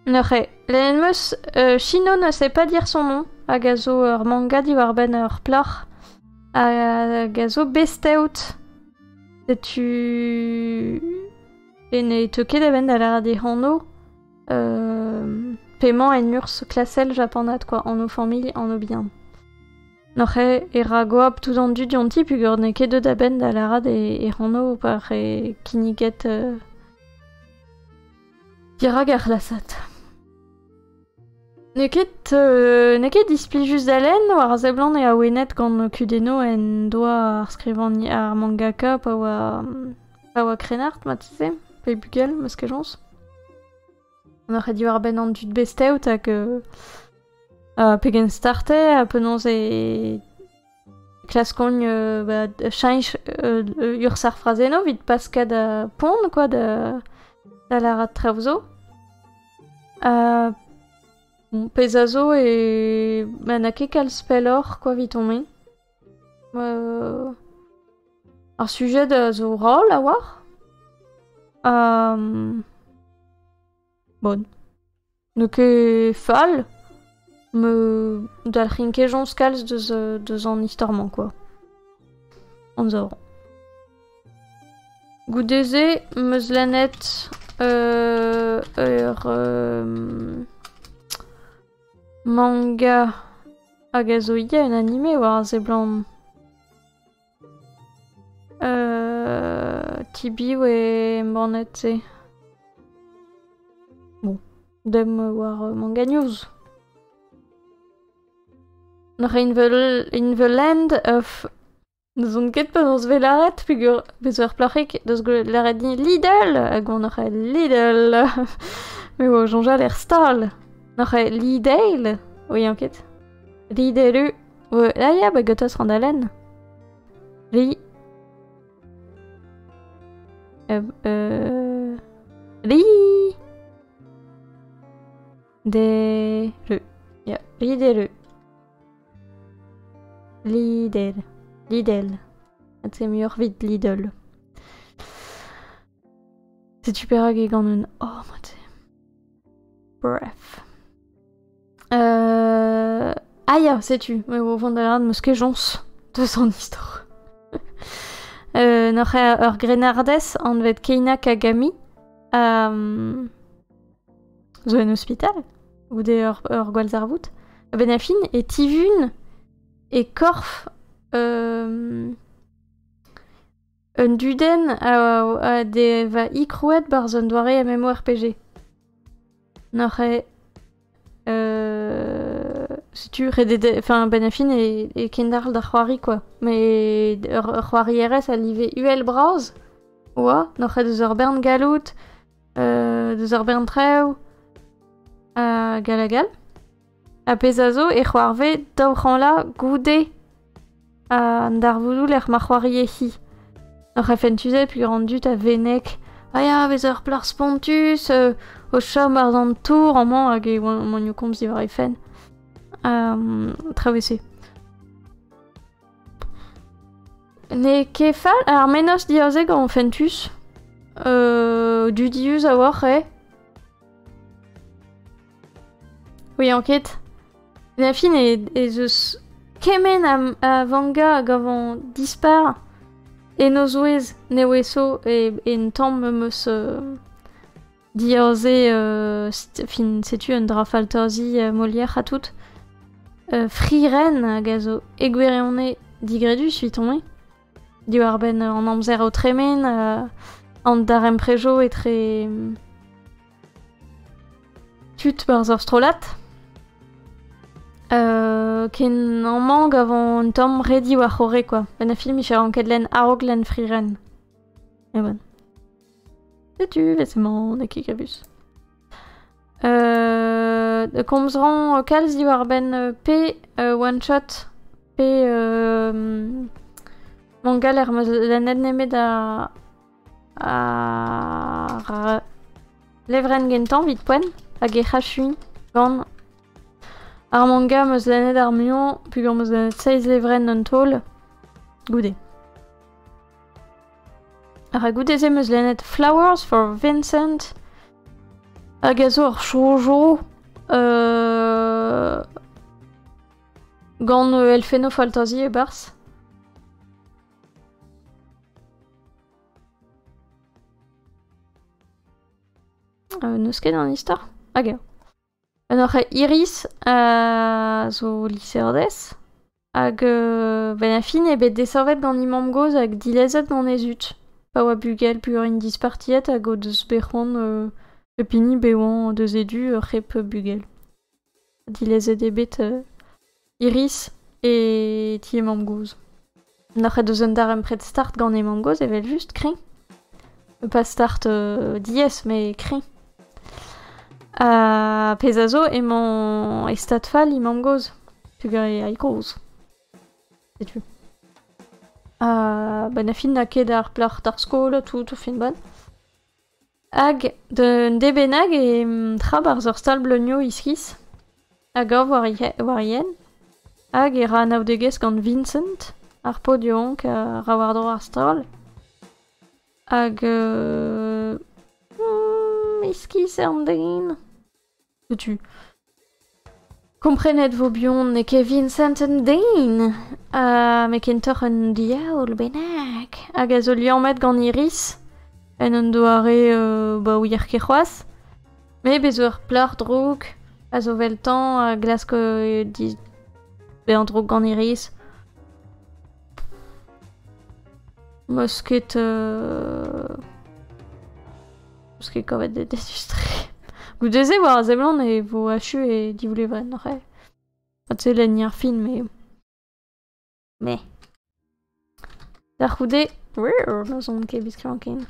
N'aurait. L'Enmus, Chino ne sait pas dire son nom. Agazo, manga d'Iwarben, plach. A gazo besteout. Tu ne te ket da ben la de hanno paiement en murs classel japonat quoi en nos familles en nos biens. Noche era goab tout en du dionti pugur ne ket de da ben da la rad e hanno par e kiniget dira gar lasat. Ne ket displi just d'alen war zeblan e a wenet gant kudeno en doa ar skrivan ar mangaka pa oa krenart matise pe bugel meus ket jons. On aurait dû avoir ben an dud besteout hag pegen starte a penons e klaskogn chanj ur sarfrazeno vid paskad a pont quoi da la rad trevzo. Bon, pesazo et n'a ket kal spellor quoi vitomé. Un sujet de zo rôle à voir. Bon. Ne ket fall. Me dal rinke jons kalz deus an istorman quoi. On zor. Goudeze meus lanet manga agazoïa un animé war zeblan tibi ou mornet se bon dem war manga news in the land of zon ket pas dans velaret figur bezer plachik deus l'aret ni Lidl hag on aurait Lidl mais wow jonja l'air stal. N'aurait Lidl oui, enquête. Lidl. Ah, ya, bah, gotas randalen. Li. Li. De. Le. Ya, Lidl. Lidl. Lidl. C'est meilleur vite Lidl. C'est super agé gant oh, moi, bref. Ah ja, sais-tu, mais au fond de la meus ket jons de son histoire. Noch Grenardès an vet Keina Kagami zo en hospital, ou de gwalz ar vout. Ben a fin e tivun e korf un duden a de va ikrouet bar zon doare MMORPG. Noch sais-tu, enfin Ben a fin e kendar da c'hoari quoi. Mais c'hoari RS a live UL braz, oa, noch deus ur bern galout, deus ur bern treu, a galagal. A pezazo e c'hoarve daouc'han la goude an dar voulou l'er ma c'hoari e hi. Noch a fentuzet puis rendut a venek. Ah ya, vez ur plar spontus, o chom ar an tour, an man hag e man yo komz ivar e fen. Travese. Ne kefal, ar menos diaze gant fentus, du dius a war oui, enquête. La fin e zeus kemen a vanga gavant dispar e no zouez ne weso e en tamm meus diaze fin setu un dra faltazi Molière a tout. Friren hag a zo egwerionne digredus viton di war ben an amzer o tremen an darem prejo etre tut bar ur strolat. Ken an mang avant un tamm redi war c'hore quoi. Ben a film icher an kedlen aoglen friren. E bon. Setu, vezement, ne ket grebus. Komzran kalz di war ben P one shot P mangal er meus lanet nemet a levren gentan vit poen hag e c'hachuin gant ar manga meus lanet ar muon puis gant meus lanet 16 levren an tol goude. Ar a goudeze meus lanet Flowers for Vincent hag a zo ar chojo gant Elfeno Fantasy e bars. Neus ket an istor? Hag eo. Noch Iris zo liseurdez hag ben a fin bet desorvet gant imam goz hag dilezet gant ezut. Pa oa bugel pur in dispartiet hag o deus bechon pini beoan deus edu rep bugel. Dilezet ebet Iris et ti imam goz. Noch deus un darem pret start gant imam goz evel just kring. Pas start dies, mais kring. Pezazo emañ estadfal imam goz. Puger e aikoz. Setu. Ben a fin na ket ar plar tar skol, tout fin ban. Hag, d'un debenag e tra bar ur stal bleunio iskis. Hag ov war yen. Hag e ra naoudegez gant Vincent. Ar podionk a ra war dro ar stal. Hag iskis an degin. Tu komprenet vo bion ne ket Vincent an dein. Me kentor an diaoul bennak. Hag a zo liamet gant Iris. En an doare ba ouier ket c'hoaz. Me bez ur plar droug. A zo vel tan a glask be an droug gant Iris. Meus ket kavet de desustre. Goudeze war a zemlan e vo achu e divlevren re. Te len ar fin, me. Dar c'houde, meus on ket biskrivañ ken.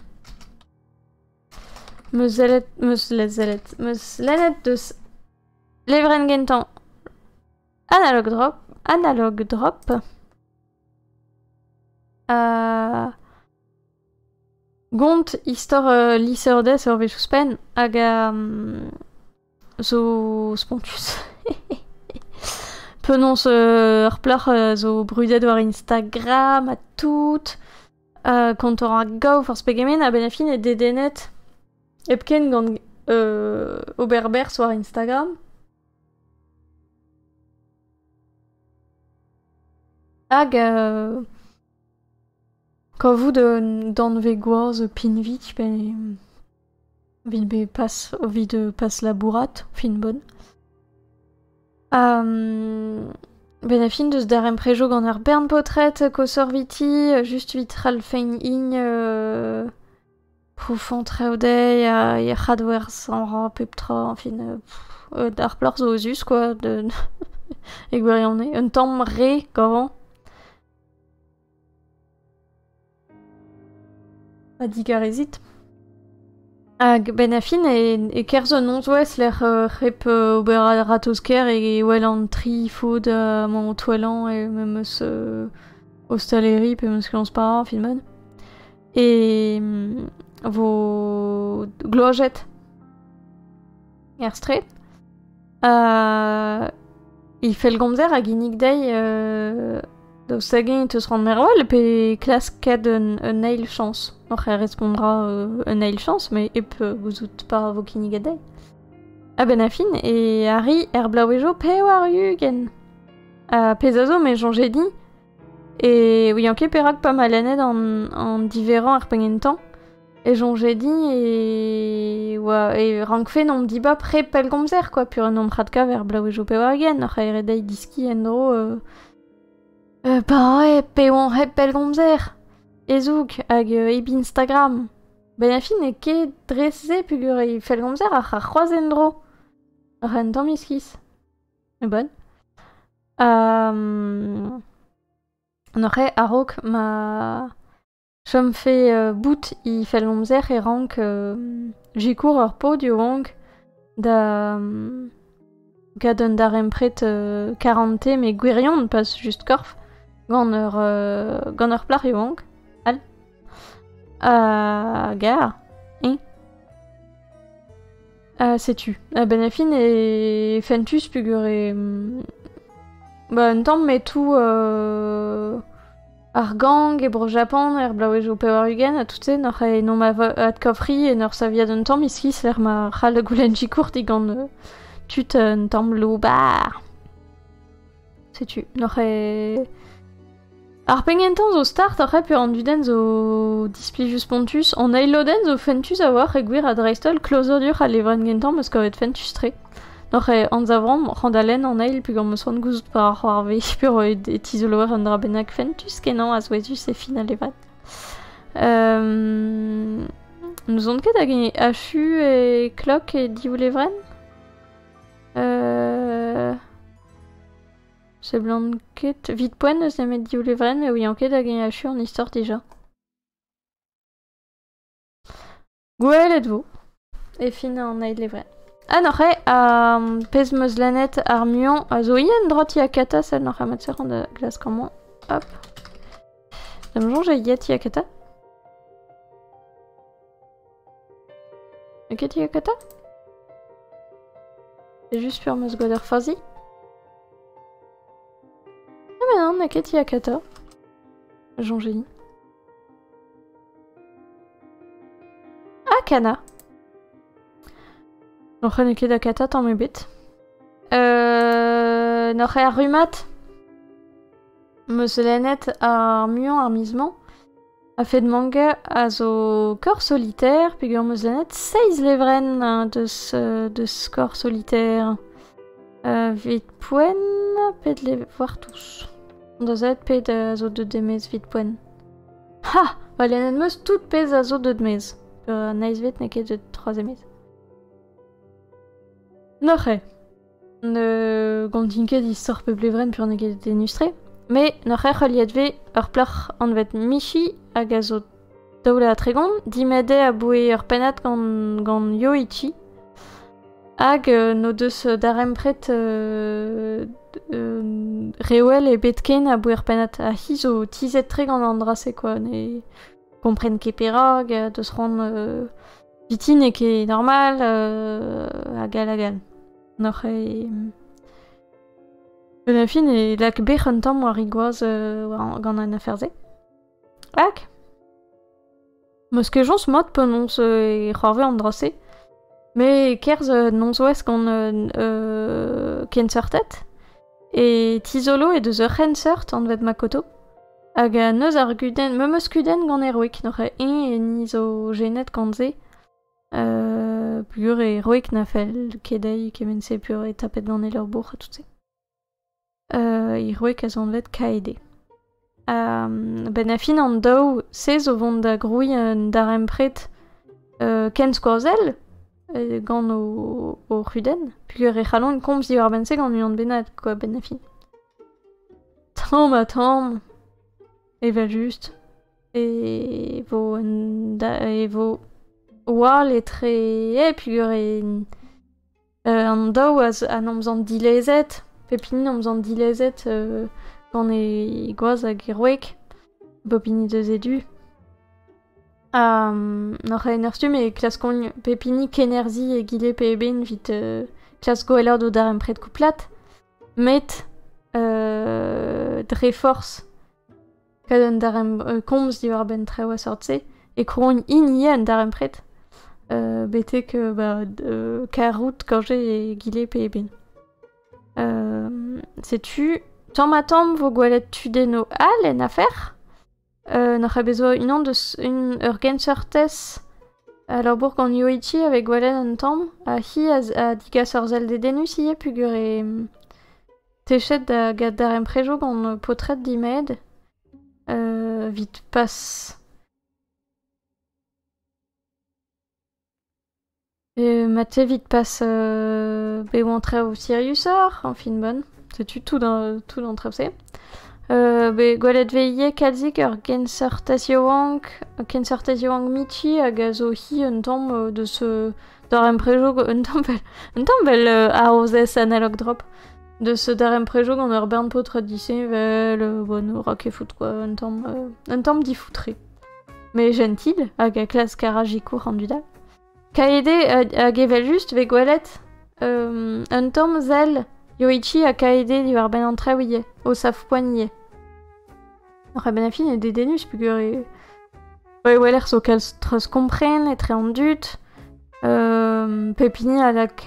Meus lanet deus levren gentan analog drop. Gont istor liseurdez ur vechous pen hag zo spontus. Penons ur plar zo brudet war Instagram a tout. Kontor a gav for spegemen a ben a fin e dedenet epken gant oberbers war Instagram. Hag, quand vous d'en vegoaz pinvik, ben, vid passe la bourrate, fin bonne. Ben a fin deus darem prejo gant ar bern potret, kosor viti, just vitral fein ign, profond traudei, a c'hadwer san ra peptra, fin, ar pleur zo zus, quoi, e gwirionne. Un tamm re, gavan. A digarezit. Hag ben a fin e kerz un onzouez l'er rep ober a ratosker e wel an tri fod man toelan e même eus ostaleri pe meus klans para fin bon. E vo gloajet er stret. I fel gomzer hag inig dei daoust sagen teus rand merwal pe klas kad un nail chance. Noch respondra un nail chance, mais ep gouzout par vo kinig dei. A ben a fin e ari blaouejo pe war yugen. Pez a zo me jonge di. E oui anke perak pa malaned an diverant ar pengentan. E jonge di e rank fe nom diba pre pel gomzer, quoi, pur un omradka ver blaouejo pe war yugen. Noch a dei diski endro pa ouais, pe on rep pel gomzer. Ezouk hag eb Instagram. Ben a fin e ket dresse pugur e fel gomzer ar c'hoazen dro. Ar an tamm iskis. E bon. N'oc'he a-raok ma chom fe bout i fel gomzer e rank jikour ur pod yo rank da gad un darem pret 40 me gwirion pas just korf gant ur plar yo rank. Gar, hein? Sais-tu? Ben a fin e fentus pugur e... Bah, un tamm met tout ar gang e bro Japan, blaouejo pe war ugen, a tout se, n'oc'h e nom ad kofri e n'or saviad un tamm iskis l'er ma c'hal goulen jikour digant tut un tamm loubar. Sais-tu? N'oc'h e... Ar pengentan zo start ar pe an duden zo displijus pontus an eiloden zo fentus a war e gwir a dreistol klozo dur a levren gentan meus kavet fentus tre. Noc'h e an zavram randalen an eil pug an meus ran gouzout par ar c'hoarve pur e tizoloer an dra bennak fentus kenan a zouezus e fin a levret. Nous on ket hag e achu e klok e diou levren c'est blanc ket vite poen eus nemet diou levren, mais oui anket hag e achu an istor dija. Gwelet vo. E fin an eil levren. N'oc'h e pez meus lanet ar muant a zo ien dra ti akata sel n'oc'h a matser an da glas kamant. Hop. Dam jonge a ti akata. Ket ti akata? C'est juste pur meus gwad ur fazi. Ah mais non, na ket ti akata. Jonge ni. Ah, kana. N'oc'h ne ket akata tamm ebet. N'oc'h ar rumat. Meus lanet ar muant ar mizman a fet manga a zo kor solitaire, peogwir meus lanet 16 levren deus kor solitaire. Vit poen, pet war tous. Da zet pet a zo de demez vit poen. Ha! Ba lanet meus tout pez a zo de demez. Neiz vet ne ket de troazemez. N'oc'h e. Gant dinket istor pe blevren pur ne ket denustre. Me n'oc'h e c'holiet ve ur pleur an vet michi hag a zo daoula a tregont, dimede a boe ur penat gant Yoichi. Hag no deus darem pret rewel e betken a boe ur penat. A hi zo tizet tre gant an drase, quoi. Ne kompren ket perag, deus ran vitin e ket normal, agal. N'oc'h e... Ben a fin e lak bec'h un tamm war rigouaz gant an aferze. Hag? Meus ket jons mod penons e c'hoarve an drase. Me kerz nonzouez gant ken seurtet. Et Tizolo et deus ur rensert an vet Makoto. Hag a neus ar guden, memeus kuden gant eroik, n'oc'h e ni zo genet gant ze. Pur e roek na fel kedei kemen se pur e tapet gant e leur bourg a tout se. E roek a zon vet kaede. Ben a fin an daou se zo vont da grouy dar empret ken skoazel gant o ruden. Pur e c'halon komz diwar ben se gant unan benad quoi ben a fin. Tamm evel just. E vo wal etre pur an daou an amzan dilezet. Pepini amzan dilezet gant e goaz hag e roek. Bopini deus edu. N'oc'h e nerstum e klaskon pepini kenerzi e gile pe eben vit klas goeller do dar empret kouplat. Met dre force kad an dar komz diwar ben treo a sortse. E kron in an dar empret. Betek karout gorge e gile pe eben. Setu, tamm vo gwelet tudeno al en afer. N'oc'h a bezo unan deus ur genseurtez a leur gant Yoichi avec gwelet an tamm. A hi a digas ur zel de denus ie pugur e techet da gad dar emprejo gant potret dimed. Vit pas... Mate vit pas bewantre au Siriusor, en fin bonne. C'est tout dans trapsé. Gwelet veille kalzik ur genseurtez yoank michi hag a zo hi un tamm de ce dar emprejo un tamm bel arrozez analog drop. De ce dar emprejo gant ur bern potret disevel, bon, rak e fout quoi, un tamm difoutre. Mais gentil, hag a klas karajiko rendu da. Kaede hag evel just ve gwelet un tamm zel Yoichi a kaede diwar ben an treo ie, o saf poignie. N'oc'h ben a fin e dedenus pugur e... weler so kalz treus kompren e tre an dut. Pepini a lak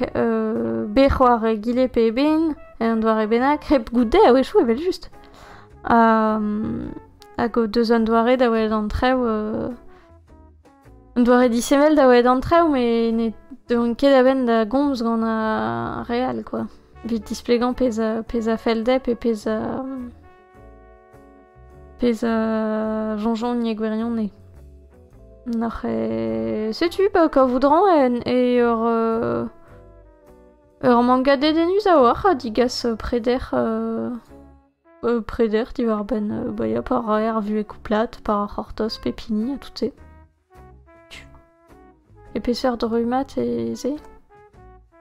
bec'hoar e gile pe eben, e an doare benak, rep goude a wechou evel just. Hag o deus an doare da welet an treo... an doare disevel da welet an treo, me ne deon ket a ben da gomz gant a real, quoi. Vit displegant pez a feldep e pez a jonjon nie gwerion ne. N'oc'h e... Setu, ka voudran e ur manga dedenus a oar a digas preder diwar ben ya par ar vu e kouplat, par ar hortos pepini a tout se. Épaisseur de rhumat et ze.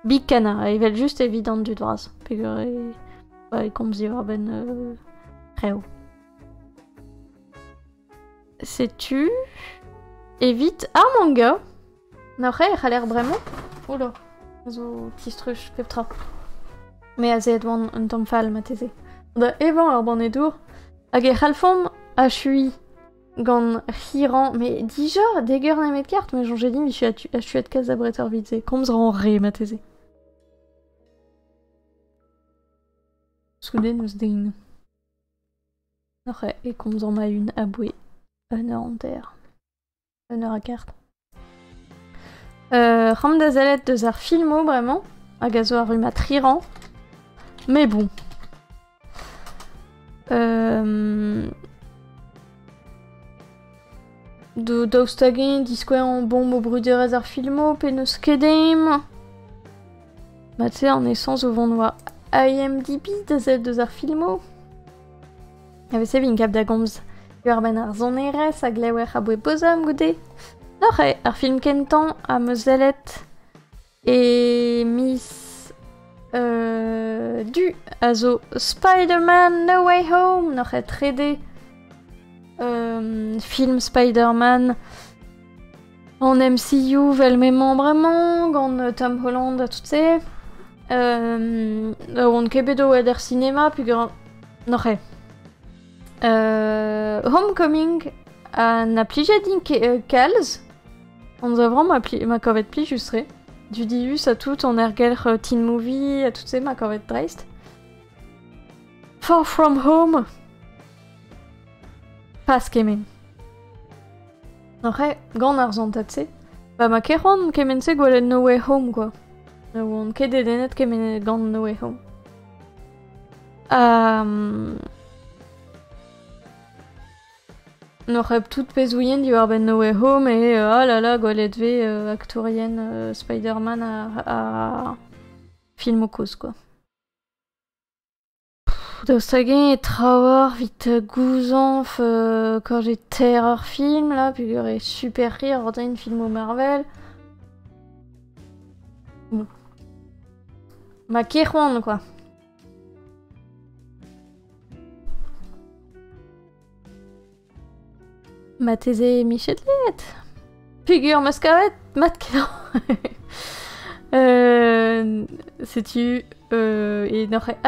Big Cana, evel just évident du draz. Pegur e komz diwar ben reo. Sais-tu évite ar manga. N'oc'h e c'haller bremañ. Oula, zo tistruch peptra. Me a zed oan un tamm fall ma teze. Da evan ar ban edour. Hag e c'halfom a chui gant hiran, mais dija deger na met kart, mais j'ai dit, je suis à kaz a bretter vite, komz ran re ma teze. Skouden eus dein. N'oc'h e komz an ma un a boué. Un heure en terre. Une heure à carte. Ram da zelet deus ar filmo, vraiment. Hag a zo ar rhumat riran. Mais bon. Daoustagin, diskouer en bombe au bruderez ar filmo, peneus kedem. Bah tu sais, en essence au vont IMDb da zelet deus ar filmo. Ave se vin kap da gomz. Ur ben ar zonerez hag lewer a boe bozam goude. N'oc'h e, ar film kentan a meuzelet e mis du a zo Spider-Man No Way Home. N'oc'h e 3D film Spider-Man en MCU vel memant bremañ gant Tom Holland a tout se. On kebedo ed ar cinéma pugur n'oc'h e. Homecoming na plijet din kalz. On a vraiment ma corvette pli justre. Du dius à tout, on a regalr teen movie, à tout ces ma corvette dreist. Far From Home. Pas kemen. Après, gant ar zantatse, bah ma keron kemense gwelet No Way Home, quoi. On ket denet kemen gant No Way Home. N'aurait tout pezouien diwar ben No Way Home et oh là là, gwelet ve aktourien Spider-Man a film o koz, quoi. Dostagen et trawar vite gouzanf quand j'ai terreur film là, puis il y aurait super rire ordre une film au Marvel. Bon. Ma kéron quoi. Ma thésée Michelette. Figure mascarette, mat sais-tu et n'aurait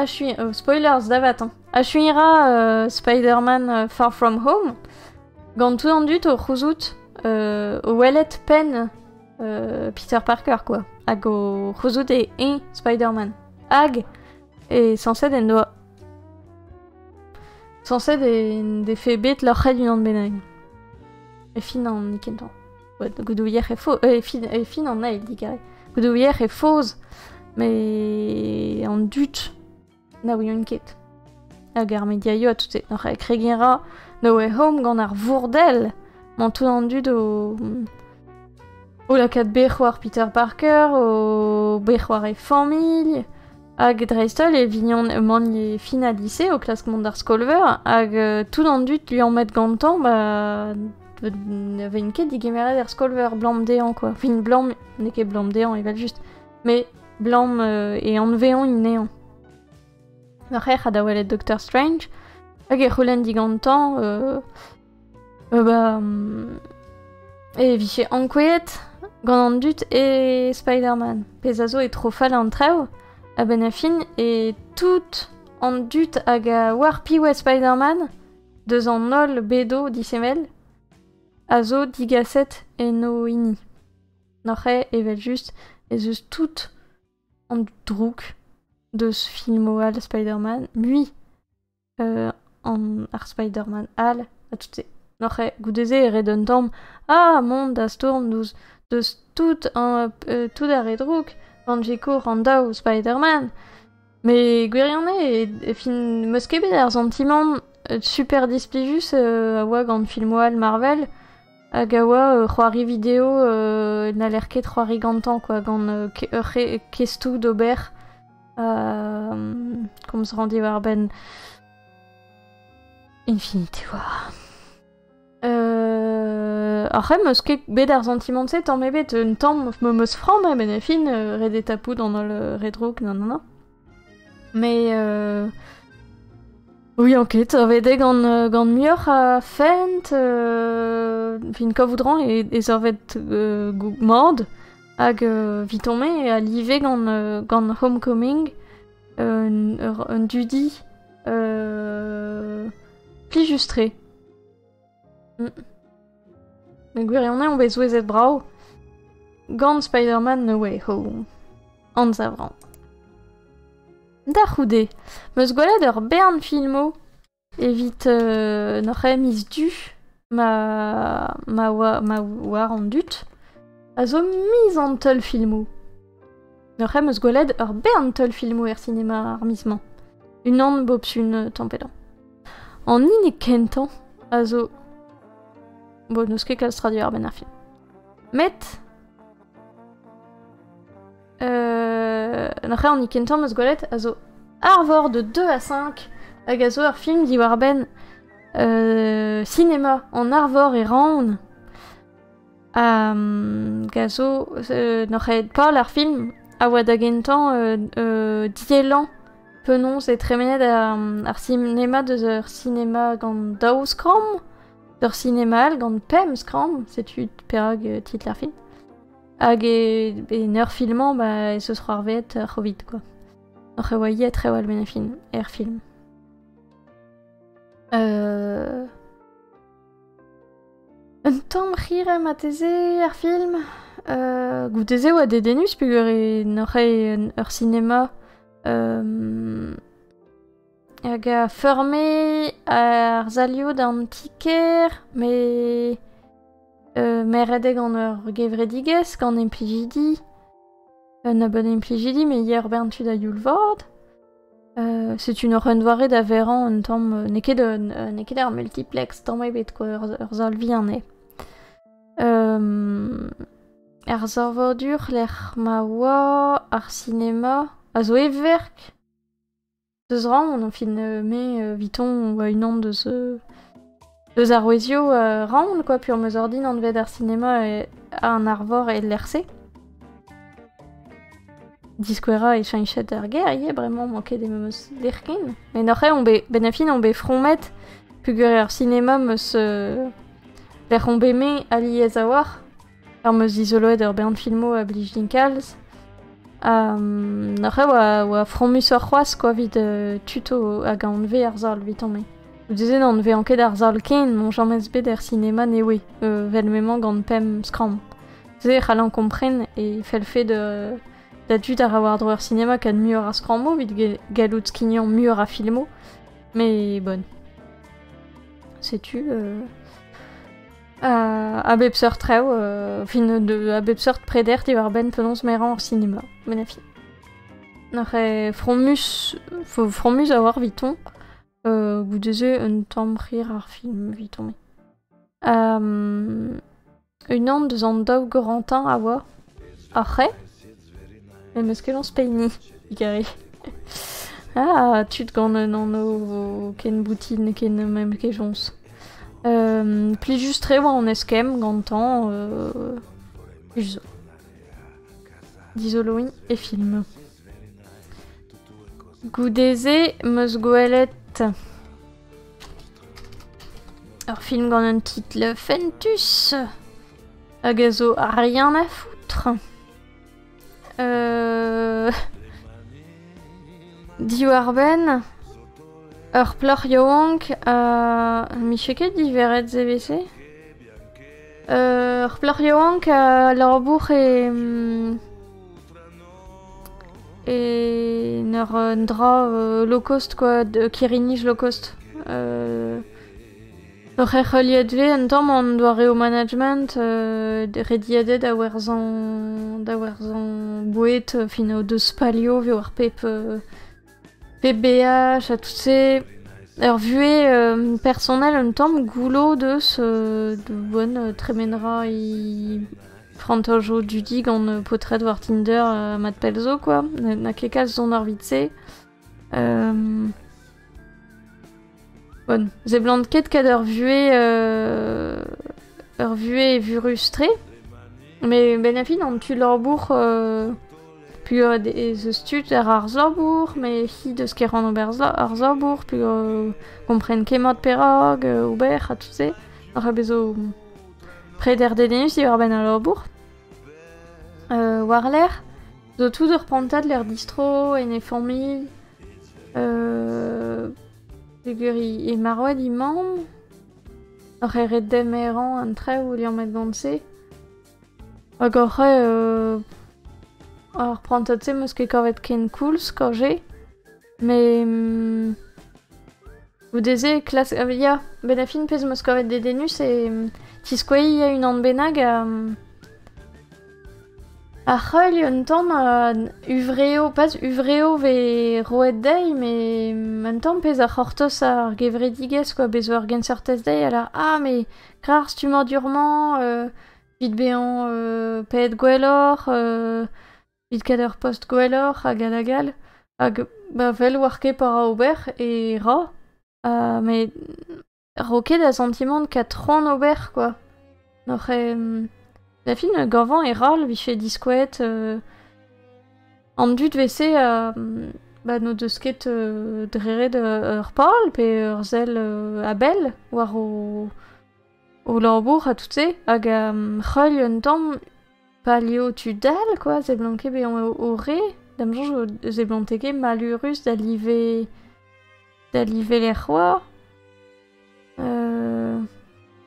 spoilers d'avat hein. Achuira Spider-Man Far From Home gant tout en dut au rouzout au wellet pen Peter Parker quoi hag au rouzout et un Spider-Man hag et censé den doa censé des fait bête leur red une benang et fin en nikentan ouais goudouillère est faux et fin en nail dit carré goudouillère est fausse mais en dut na oui une quête agar mediaio a tout c'est n'aurait crégira No Way Home gant ar vourdel mon tout en dut au la kat bechwar Peter Parker au bechwar et famille hag dreistol et vignon man finalisé au classement d'ar skolver hag tout en dut lui en mettre gantan bah avait une quête d'Igemeret d'ar skolver blanc déant quoi fin blanc n'est que blanc déant il va juste mais blanc et en véant une néant. Après, il y a Doctor Strange. Il y a Roland Digantan. Et Vichy Anquet, Gandandut et Spider-Man. Pesazo est trop fall en treu. A Benafin et tout en dut à Warpy ou Spider-Man. 2 ans nol Bedo dissemel. Azo digasset et no ini. Après, il va juste. Et juste tout. En drouk de ce film au Al Spider-Man, lui en Ar Spider-Man Al, à tout ces. N'aurait goudézé et redontom, monde à storm de tout tout à redrouk, quand j'ai cours en da au Spider-Man. Mais guériané et fin muskebe d'air sentiment super displijus à wag en film au Al Marvel. Agawa, Roari vidéo, n'a l'air qu'être Roari gantan, quoi, gant kestou d'Aubert, comme se rendit voir ben Infinity War. Après, meusket bedar sentiment c'est tant mebet un temps me franc, mais ben fin, red tapou dans le redrook, nanana. Mais oui, enquête, ça avait des gants mieux à Fent, fin kavoudran et ça avait mord, hag vitomé et à livé gant Homecoming, un dudi, pli justré. Mais guérionné, on va jouer cette brau, gant Spider-Man No Way Home, en savran. Da c'houde, meus gwelet ur bern filmo evit n'oc'h mis du ma war an dut a zo mis an teul filmo. N'oc'h meus gwelet ur bern teul filmo cinéma ar misman. Un an bobs un tempedan. An in e kentan a zo... Bon, n'eus ket kalz traduir ben ar film. Met... N'oc'h an ikentan meus gwelet a zo arvor de 2 à 5 hag a zo ar film diwar ben cinéma en arvor et round gazo n'oc'h pas ar film a oa da gentan dielan penons et tremenet ar cinéma de ur cinéma gant daou skram ur cinéma al gant pem skram setu perag tit ar film hag e neur filmant bah ce sera arvet rovit quoi. N'oc'h oa yet re oal ben film er film. Un tamm c'hire ma teze ar film gouteze oa dedenus pugur e n'oc'h ur cinéma hag a ferme ar zalio d'antiker, mais redeg an ur gevredigez, gant implijidi. Na bonne implijidi, mais hier bentud a youlvord. C'est une renvoirée d'Averan un tamm neket ar multiplex tamm ebet quoi ur zalvi an e. Ar zorvodur l'er ma oa ar cinéma a zo everk. Deus ran on fin viton oa unan deus ar wezio ran quoi pur meus ordin an ved ar cinéma an arvor e l'RC. Disquera et chanchet ar ger, vraiment manqué des meus derkin. Mais n'oc'he benafin on be fromet pugur ar cinéma meus l'er on beme aliez a war. Ar meus isoloet ur bern filmo a blij dinkalz. N'oc'he oa fromus ur c'hoaz quoi vid tuto hag an ve ar zol viton me. Ou dezen an ve anket ar zol ken mon jamez bet ar cinéma newe vel memang gant pem skram. Ze c'hallan kompren e fel fait de d'adut ar awar drour cinéma kad muur a skrammo vid galout skignan muur a filmo. Mais bon. Sais-tu a bep seurt treo, fin a bep seurt preder ti war ben penons meran ar cinéma. Ben a fin. N'oc'he fromus a war viton. Goudeze un tamm rir ar film viton me. Unan deus an daou gorantin a oa. Arre. Mais meus ket an speini, igare. Tud gant an o ken boutine ken mem kejons. Pli just tre oa an eskem gantan plus d'isoloin e film. Goudeze meus goelet ur film gant un title Fentus hag a zo rien à foutre. Diwar ben ur pleur yoank mi cheket diveret ZVC ur pleur yoank l'orbour et neur dra low cost quoi de kirinij low cost ur reliet ve un tamm an doa reo management rediadet da werzan bouet fin o deus palio ve war pep PBH a tout se ur vue personnel un tamm goulo deus de bonne tremenra i frantojo dudi gant potret war Tinder mat pelzo quoi na ket kalz zon ar vitse. Bon, ze blant ket kad ur vue e vurustre, mais ben a fin an tu l'orbour puis ze stud ar zorbour, mais hi deus ket ran ar zorbour, puis kompren kemot perog, ober, a tout se. Ar a bezo preder dedenus di war ben ar l'orbour. War l'air, zo tout ur pantad l'air distro, en e familh, Figuri e maroed imam, ar e red demeran an tre ou liam met gant se. Hag ar prantad se meus ket kavet ken koulz kaje, mais ou deze klas ya ben a fin pez meus kavet dedenus e tiskouei ya un an benag a c'heuil un tamm uvreo, pas uvreo ve roet dei, mais un tamm pez a c'hortoz ar gevredigez quoi, bezo ar genseurtez dei, alors mais grars tu m'endurement, vid bean pet gwellor, vid kader post gwellor hag adagal, hag vel war ket para ober e ra, mais roket da sentiment kat tron ober quoi. N'oc'he la fin gavant e ral vife diskouet an dud vese no deus ket dreret ur pal pe ur zel abel war o labour a tout se hag c'heuil un tamm palio tudal quoi, ze blanke bean o re dam jonj ze blanteke malurus d'alive l'er c'hoar.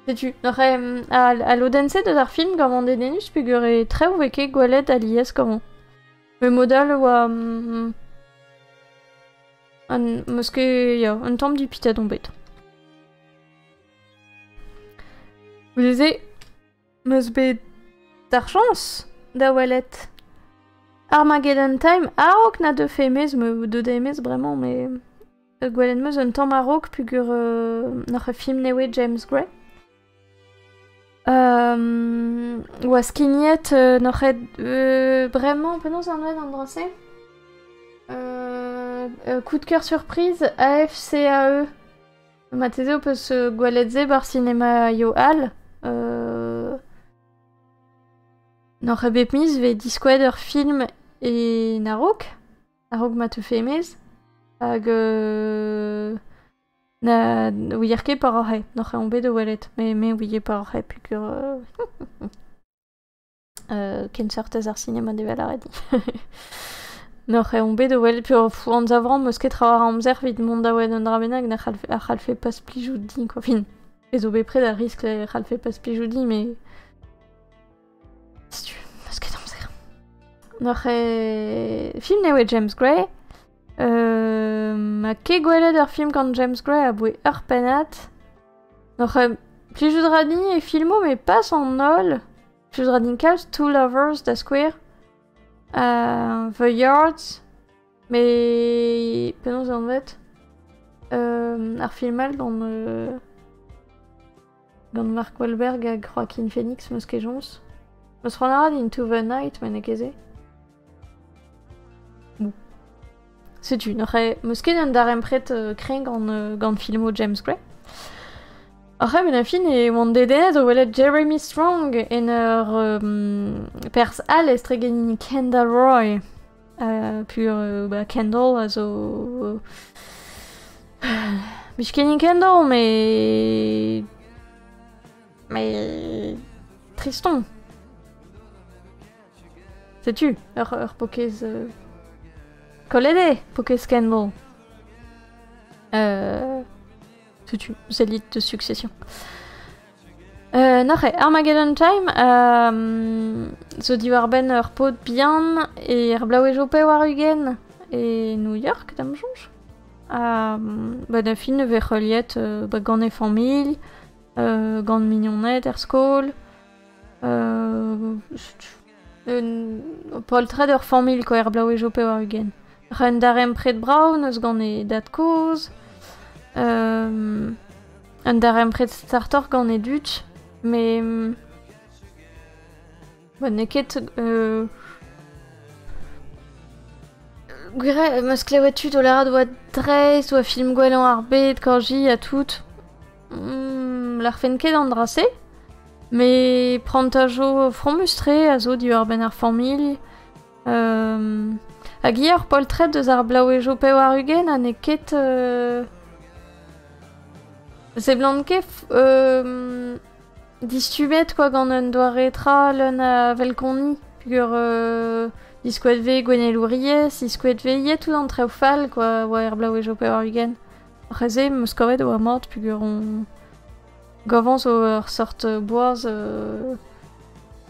Sais-tu, à l'audense de ar film gant dedenus pugur e tre ou veke gwelet alies gant. Le modal oa ja, un tamm du pita dombet. Vous disiez, meus bet d'archance da welet. Armageddon Time, arok na de femez, me de demez vraiment, mais gwelet meus un tamm arok pugur n'oc'h film newe James Gray. Oa skignet n'oc'h vraiment, penaos an oed an drance. Coup de cœur surprise, AFCAE. Mateze o peus gwelet ze bar cinéma yo hall. N'oc'h bet miz ve diskouet ur film e narok ma te femez, hag na ouier ket par ar n'oc'h on bet de welet, me ouier par ar pukur ken sortez ar cinéma devel a redi. N'oc'h on bet de welet, pur an zavran meus ket tra war amzer vid mont da oed un dramenag na c'halfe pas plijout din, quoi. Fin, ez o bet pred a risk c'halfe pas plijout din, mais... Si tu meus ket amzer. N'oc'h film newe James Gray. Ma ke gwelet ur film gant James Gray a boe ur penat. N'oc'h plijout radin e filmo, mais pas an ol. Plijout radin kalz Two Lovers da Square. The Yards, mais penaos an vet ar filmal gant Mark Wahlberg hag Joaquin Phoenix meus ket jons. Meus c'hoant a rad Into the Night, mais ne keze. Bon. Setu, n'oc'h meus ket an darempret kreng gant filmo James Gray. Après, ben fin e oan dedennet o welet Jeremy Strong en ur pers al estregenin Kendall Roy. Pur Kendall a zo... Bishkenin Kendall, mais triston. Sais-tu, ur pokez... Kolede, pokez Kendall. Sais-tu, élite de succession. N'oc'h Armageddon Time, zo diwar ben ur pod bihan e ar blaouez jope war ugen e New York, dam jonj. Da fin ne vech reliet gant e familh, gant mignonnet er skol, poltred ur familh ko ar blaouez jope war ugen. Ren darem pred brav neus gant e dat koz, un darem pred startor gant e dut, mais ne ket gwire meus klevet o lara doa dreiz oa film gwellañ ar bet korji a tout. L'ar fen ket an drase, mais prantajo fromustre a zo diwar ben ar familh. Hag ur poltred deus ar blaouez jope war ugen a ne ket... C'est blanc ket distumet quoi gant un doare tra l'un a velkonni pugur diskouet ve gwenel ouriez, diskouet ve yet tout an treo fall quoi oa er blaouez jope war ugen. Reze meus kavet oa mort pugur on gavans o ur sort boaz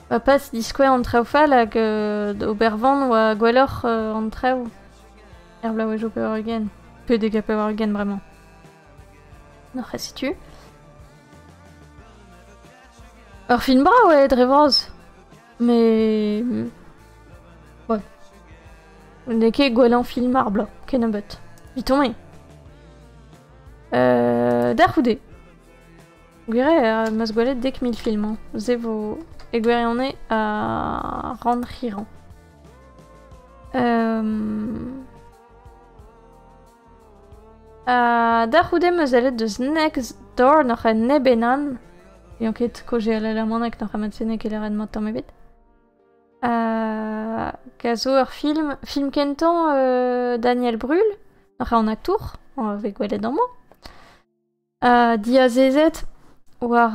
va pas diskouet an treo fall hag obervan oa gwelloc'h an treo er blaouez jope war ugen. Peu degape war ugen bremañ. N'oc'h si tu. Ur film bra ouais, drevroz. Mais... Ouais. Ne ket gwellañ film ar bla, ken a bet. Viton d'ar c'houde. Gwire mas gwelet dek 1000 film. Ze vo e gwerionne a ran c'hiran. D'ar c'houde meus alet deus Next Door n'oc'h ne benan. Et ket koje ala la manek n'oc'h amatsenek e leren mat tamm ebet. Gazo ur film kentan Daniel Brühl, n'oc'h an aktour, ve gwelet an man. Dia zezet war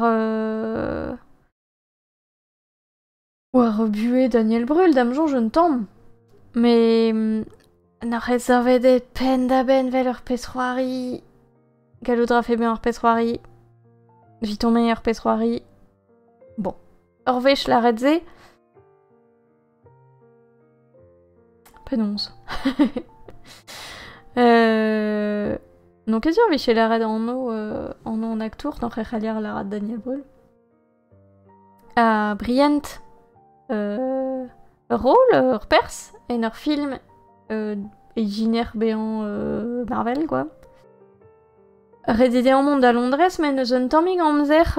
buet Daniel Brühl, dam jonj un tamm. Mais n'oc'h zavedet pen da ben vel ur petroari. Gallout dra fe ben ur petroari. Viton me ur petroari. Bon. Ur vech la redze. Penonz. Donc qu'est-ce que chez la red en eau en actour, dans Rechaliar la red Daniel Brühl. Brient rôle, repers, et leur film Engineer béant Marvel, quoi. Redede en monde à Londres, mais nous sommes tombés en zer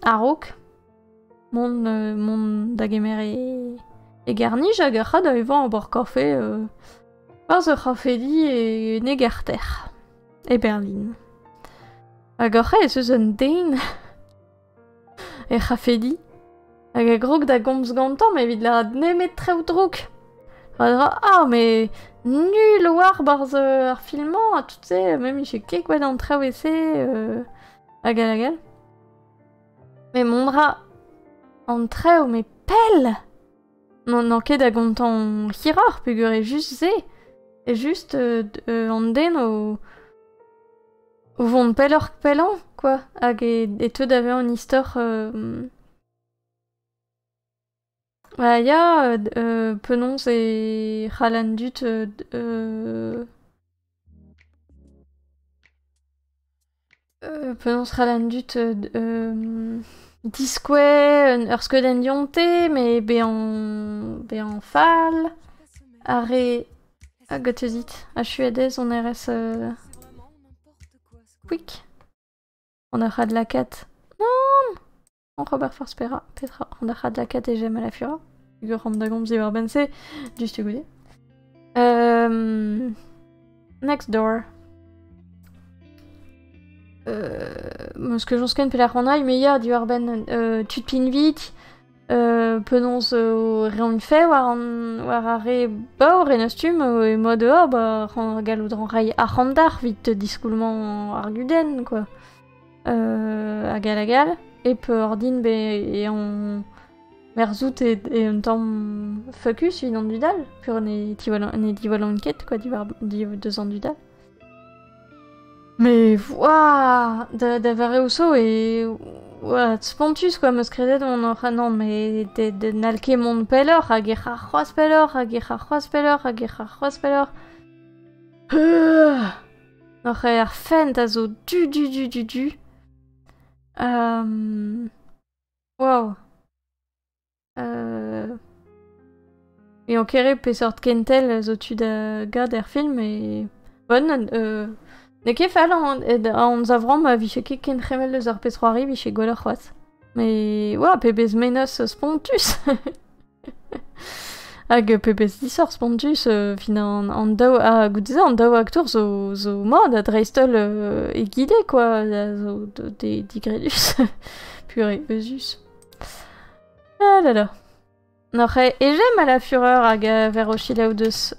à Rock. Mon dagemer et garni, j'agarra devant un bord café par the Rafedi et Negerter et Berlin. Agarra et Susan Dane et Rafedi. Hag grog da gomz gantan, mais vid la nemet tre ou drouk. Ah, mais nul war barz ar filmant, a tout se, même chez kek wad an tre ou ese, agal agal. Mais mondra an tre ou me pell. Non ket da gantan hirar, pugure just ze. Et juste an den o vont pellor pellan, quoi. Hag et te d'ave an istor... ya penons et Halandut penons Halandut disque ur skeudenn dionte mais bean fall are gotezit a chuedez on RS quick on a de la cat non on Robert Force Petra on a de la cat et j'aime à la fura Ramdagom Zivarbense du Stugoudet. Next door. Ce que j'en scanne la rondaille, mais il y a du Arben Tutpinvit, penons rien fait, war arrêt bord et nostum, et mode bah, galoudran ray arrandar, vite discoulement arguden, quoi. Agal, et peu ordine, et en. Merzout et un temps focus une du dal, puis on est divolant une quête quoi, deux ans du dal. Mais waouh, d'avare osso et waouh, spontus quoi, me scredet on aura non mais de nalke mon peller, a guerra roas peller. N'aurait ar fent a zo du. Wow. Et en kere pe sort kentel zo tu da gad er film et bonne ne ket fall an zavram a viche ket ken c'hemel eus ar petroari viche gwell ar c'hoaz. Mais oa pe bez menos spontus hag pe bez disor spontus fin an daou a goudeza an daou aktor zo mod a dreistol e guide quoi zo digredus purée eusus. Ah là là. N'aurait et j'aime à la fureur hag vers Ochila ou deus.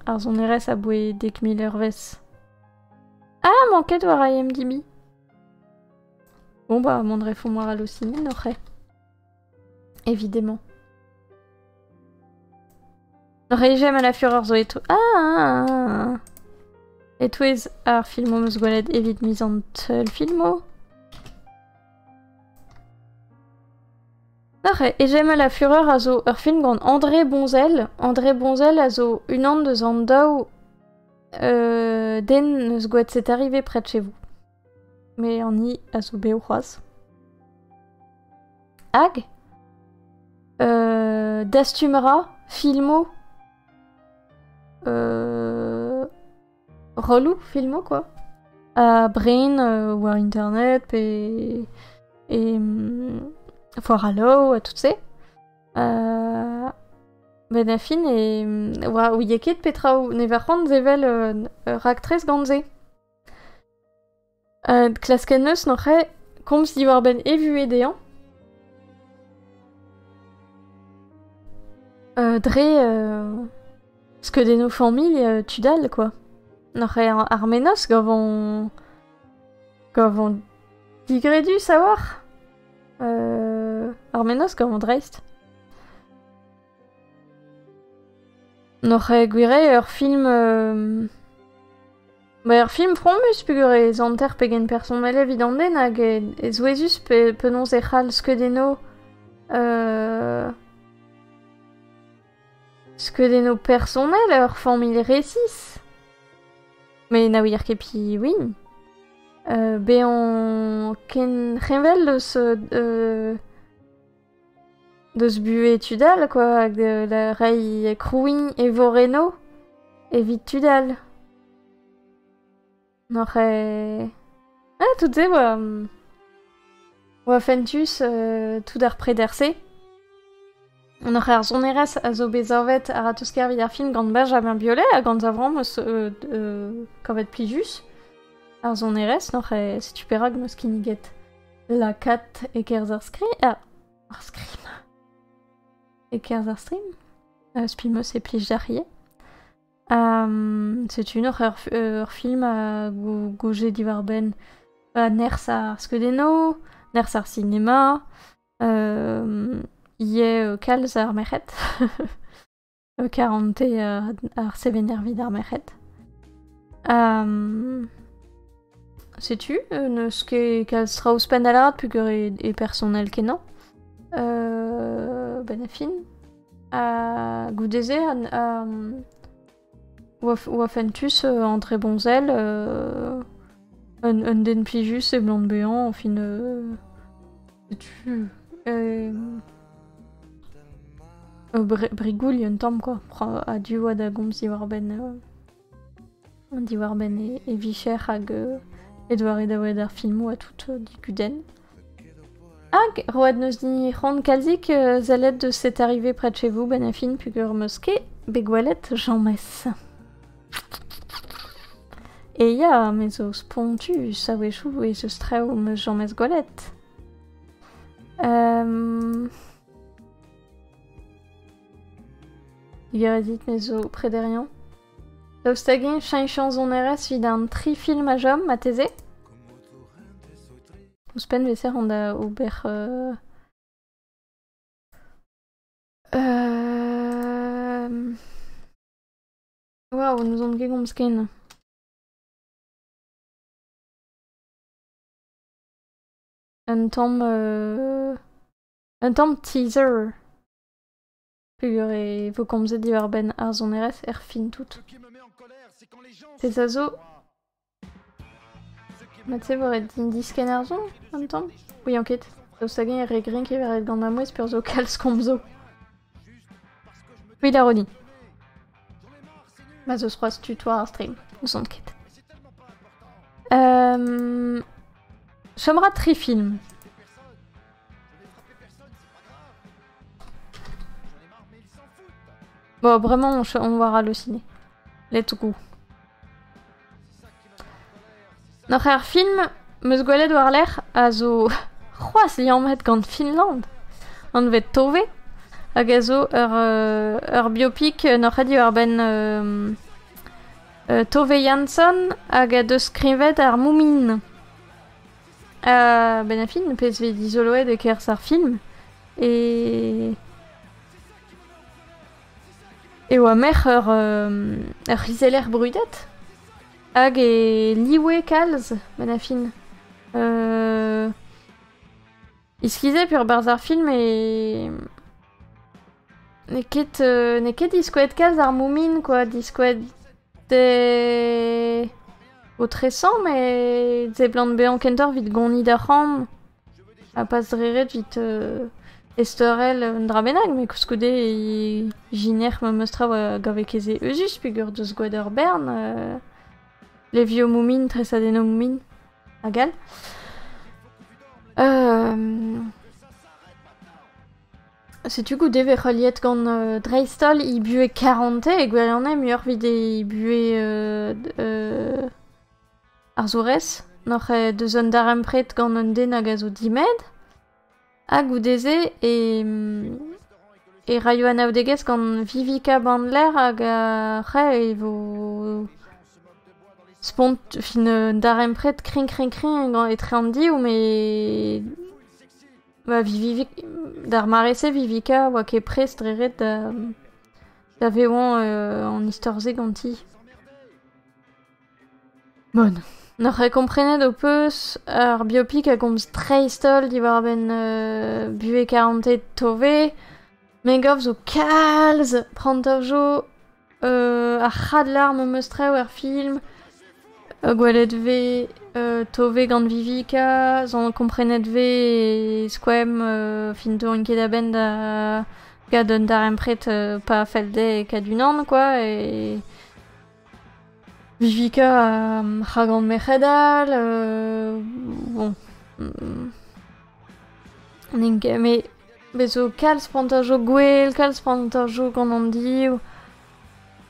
Arzon RS a boué dek miller ves. Ah, manquet war IMDb. Bon bah, mandre fou moi halluciné, n'aurait. Évidemment. N'aurait j'aime à la fureur zo et tout. Ah. Et twez ar filmo meus gwalet evit mis en tel filmo. Et j'aime la fureur a zo ur film gant André Bonzel a zo une an de Zandao den neus gouet c'est arrivé près de chez vous. Mais en y a zo beo c'hoaz. Hag dastumera filmo relou filmo quoi. A Brain ou à internet et foire à l'eau, à tout ça. Benafin et ou yeket petra ou neverhand zevel raktres ganze. Klaskenneus n'aurait comme si war ben évu edéan. Dre ce que des nos familles tudal quoi. N'aurait armenos gavon digredu savoir. Armenos gavon dreist. N'aurait guire ur film ur film fromus pugure zanter pegen personnel evidanden hag e zouezus penons e c'hall skedeno Ce que des nos personnels, leur famille récissent. Mais nawir kepi, oui. Ben ken revel de ce buet tudal, quoi, de la rei crouin et voreno, et vite tudal. N'aurait... Ah, tout est, oa fentus, tout d'ar prederse. On aurait ar zoneres a zo bezavet ar atosker vid ar film gant Benjamin Biolay, a gant zavran meus kavet plijus. Ar zoneres, n'aurait si tu perag meus kiniget la cat e kerz ar scrim. Ah, ar scrim. E kerz ar stream. Spi meus e plij d'ar c'est une ur film a goje diwar ben ners ar skedeno, ners ar cinéma, ie kalz ar merc'hed, 40 ar sevener vid ar merc'hed. Sais-tu, neus ket kalz tra ouspenn a lâret pugur e personel kenan. Ben a fin. Goudeze oa fentus André Bonzel, un den plijus e blant bean, en fin... sais-tu... Brigoul un tamm, quoi. A du da gomz diwar ben e vicher hag Edouard Edaoued ar filmou a tout diguden. Hag, road neus din c'hant kalzik zalet de cet arrivé près de chez vous, ben a fin pugur meus ket begwalet jammez. Et ya, mais os pontus a wechou e zeus traoù meus jammez gwalet. Digarezit mais zo prederien. Daoust hag chañchan zoneres vid an 3 film a jom, ma teze. Ouspenn veser an da ober... Waouh, nous on ket gomz ken. Un tamm teaser. Pugur e vo komzet diwar ben ar zoneres er fin tout. C'est azo. Ma tse voret din disken ar zon, un tamm? Oui, enquête. Daoust hag e regrin ket veret gant amouez pur zo kalz komzo. Oui, la roni. Ma zeus c'hoaz tutoir ar stream, nous on ket. Chomra 3 film. Bon, vraiment, on va halluciner. Let's go. Notre ar film, meus gwelet war l'air a zo... C'hoaz liammet gant Finland. An vet tove. Hag a zo ur biopic n'oc'h edi war ben... Tove Jansson hag a deus skrivet ar Moomin. Ben a fin, pez vet izoloet e kerzh ar film. Et oa merc'h ur rizeler brudet. Hag e liwe kalz, ben a fin. Iskize pur barz ar film e... Ne ket diskouet kalz ar Moomin, quoi. Diskouet de... O tresan, mais ze blant bean kentor vid goni da c'hant. A pas dreret vid esterel un dra bennak, mais koskoude e jiner ma meustra oa gavek eze ezus pugur deus goued ur bern. Les vieux Moomin, tresadeno Moomin. A gal. Setu goude ve c'holiet gant dreistol i bue 40 e gwerianne muioc'h vid e bue ar zourez. N'oc'h e deus un darempret gant un den hag a zo dimed. A goudeze e raio anaoudegez gant Vivica Bandler hag a c'he e vo... Spont fin darempret kring gant etre an diou, mais... Ba d'ar marese Vivica oa ket prest dreret da veoan an istorze ganti. Bon. N'oc'h e komprenet o peus ar biopic a gomz treistol diwar ben bue 40 tove. Megov zo kalz, prant jo ar c'hadlar me meustre ar film, gwelet ve tove gant Vivica, zan komprenet ve squem fin to an ket a-benn da gad un dar empret pa felde e kadunan, quoi, et Vivica a gant merc'hedal, bon... mais bezo kalz prant jo gwell, kalz prant jo gant an div,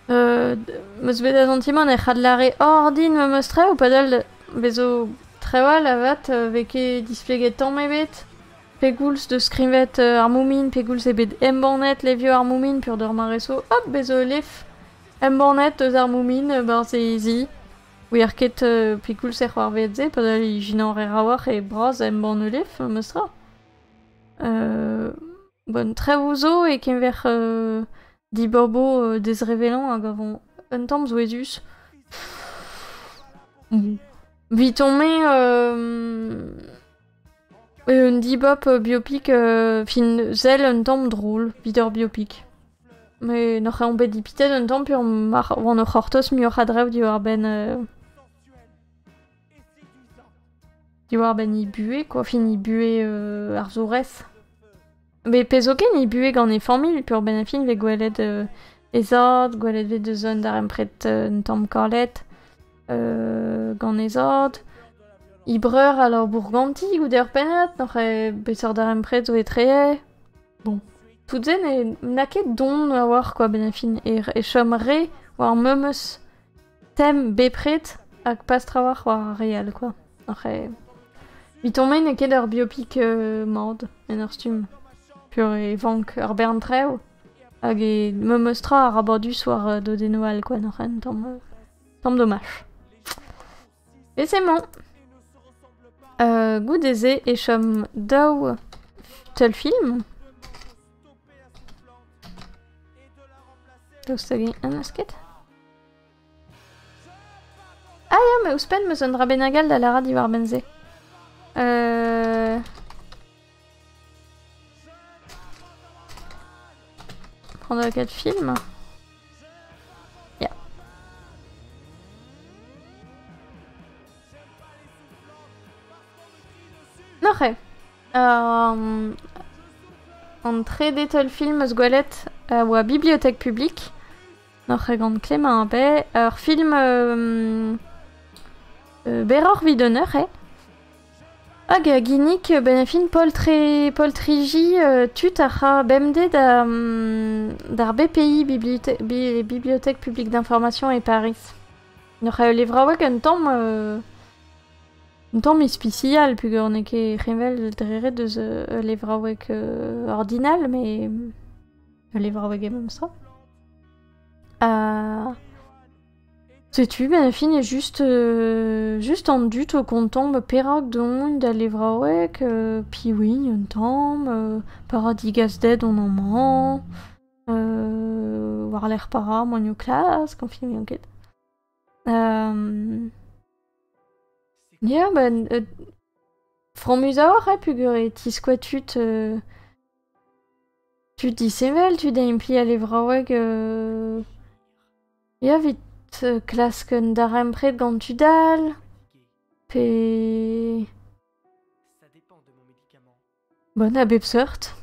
meus bet a zantimant e c'hadlare ordin me meustre ou padal bezo trewal avat veke displeget tamm ebet, pegoulz de skrivet ar moumin, pegoulz ebet embornet levio ar moumin pur d'ur mareso, hop, bezo lef embornet eus ar moumin, bar ze ezi. Ouier ket pegoulz er c'hoar vet ze, padal i jinan re rawar e braz emborn lef meustra. Bon, trev zo e kenver di bobo des revelan hag avon un tamm zo ezus. Viton me un dibop biopic fin zel un tamm drôle, videur biopic. Mais n'oc'h on bet dipitet un tamm pur oan o c'hortoz mi oc'h adrev di war ben i bue, quoi, fin i bue ar zourez. Mais pezoken i bue gant e familh pur ben a fin ve gwelet ezad, gwelet ve deus un dar empret un tamm karlet gant ezad. I breur alors bourganti ou d'ur penat, n'oc'h e beseurt dar empret zo etreye. Bon. Tout zen e naket don a war, quoi, ben a fin, e chom re war memeus tem bepret hag pas trawar war real, quoi. N'oc'h e... Viton me ne ket ur biopic mord en ur stum. Pur e vank ur bern trev, hag e memeustra a rabordus war do denoal, quoi, n'oc'h en tamm dommaj. Et c'est bon. Gout eze e chom daou tel film. Daoust hag an asket. Ah ya, me ouspenn meus un dra benagal da lara di war benze. Prendre quel film? Yeah. N'oc'h an tre detel film eus gwelet oa bibliothèque publique. N'oc'h gant Clément be. Ur film beror vidonneur, hag ginnik ben a fin poltriji tut a ra bemde d'ar BPI, Bibliothèque publique d'information et Paris. N'oc'h levraoueg un tamm ispicial, pugur ne ket revel dreret deus levraoueg ordinal, mais levraoueg emem ça. Setu, ben a fin e just an dut o kontomb perak don da levraoueg, pi oui, un tamm, paradigaz dead on an man, war l'er para, moan o klas, kan fin an ket. Ya, ben, fromus a war, pugur e tiskouatut tu disevel, tu da impli a levraoueg ya vit klask un dar empret gant tudal, pe... Bon, a bep seurt.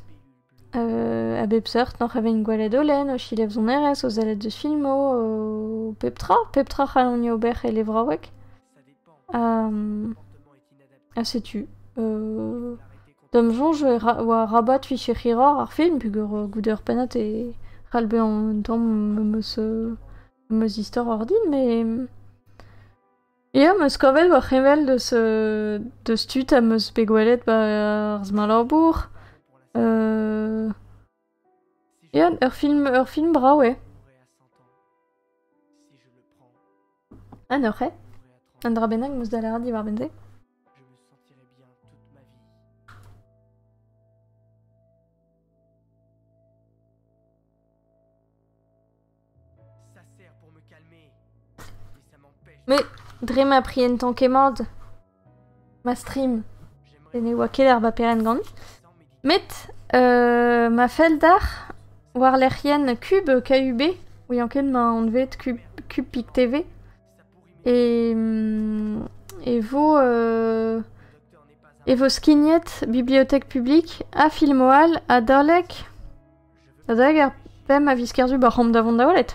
N'oc'h aven gwelet olen, o chilev zon erez, o zelet deus filmo, o peptra c'halon ober e levraoueg. Setu. Dom jonj oa rabat vi chechiror ar film, pugur gouder penat e c'hall be an tamm meus istor ordin, mais... Ya, meus kovet war revel deus tut a meus begwelet ar Zmalorbourg. Ya, ur film brav, ouais. Ah, n'oc'h e. An dra bennak meus da lara di war benze. Mais dre ma prien tank emañ ma stream ne oa ket ar ba peren gant. Met ma fel dar war l'erien Cube, KUB, oui, en quel m'a enlevé de Cube Pic TV. Et vos skignettes bibliothèque publique à Filmoal, à Darlek. À Darlek, Pem, à Viscardu, bah, Ram d'avant d'Aolet.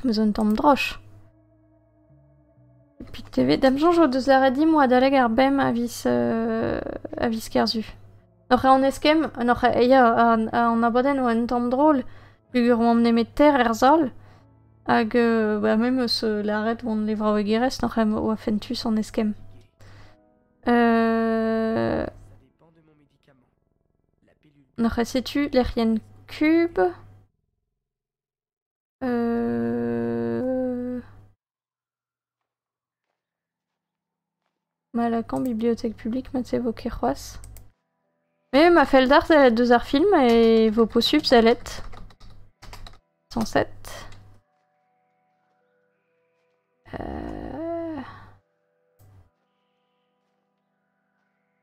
Mais on tombe droche. Pic TV. Damjon, je vous ai moi, à Darlek, à Bem, à Viscardu. Nog en eskem, nog ja, aan abaden ou un tombe drôle. Plus on emmené mes terres erzal. Hag, bah, même l'arrêt où on les vra wegeres, nog hem ou afentus en eskem. Nog sais-tu l'erien cube. Malacan, bibliothèque publique, Mathieu Vokeroas. Mais ma Feldar, elle a 2 heures film et vos possibles, elle est 107.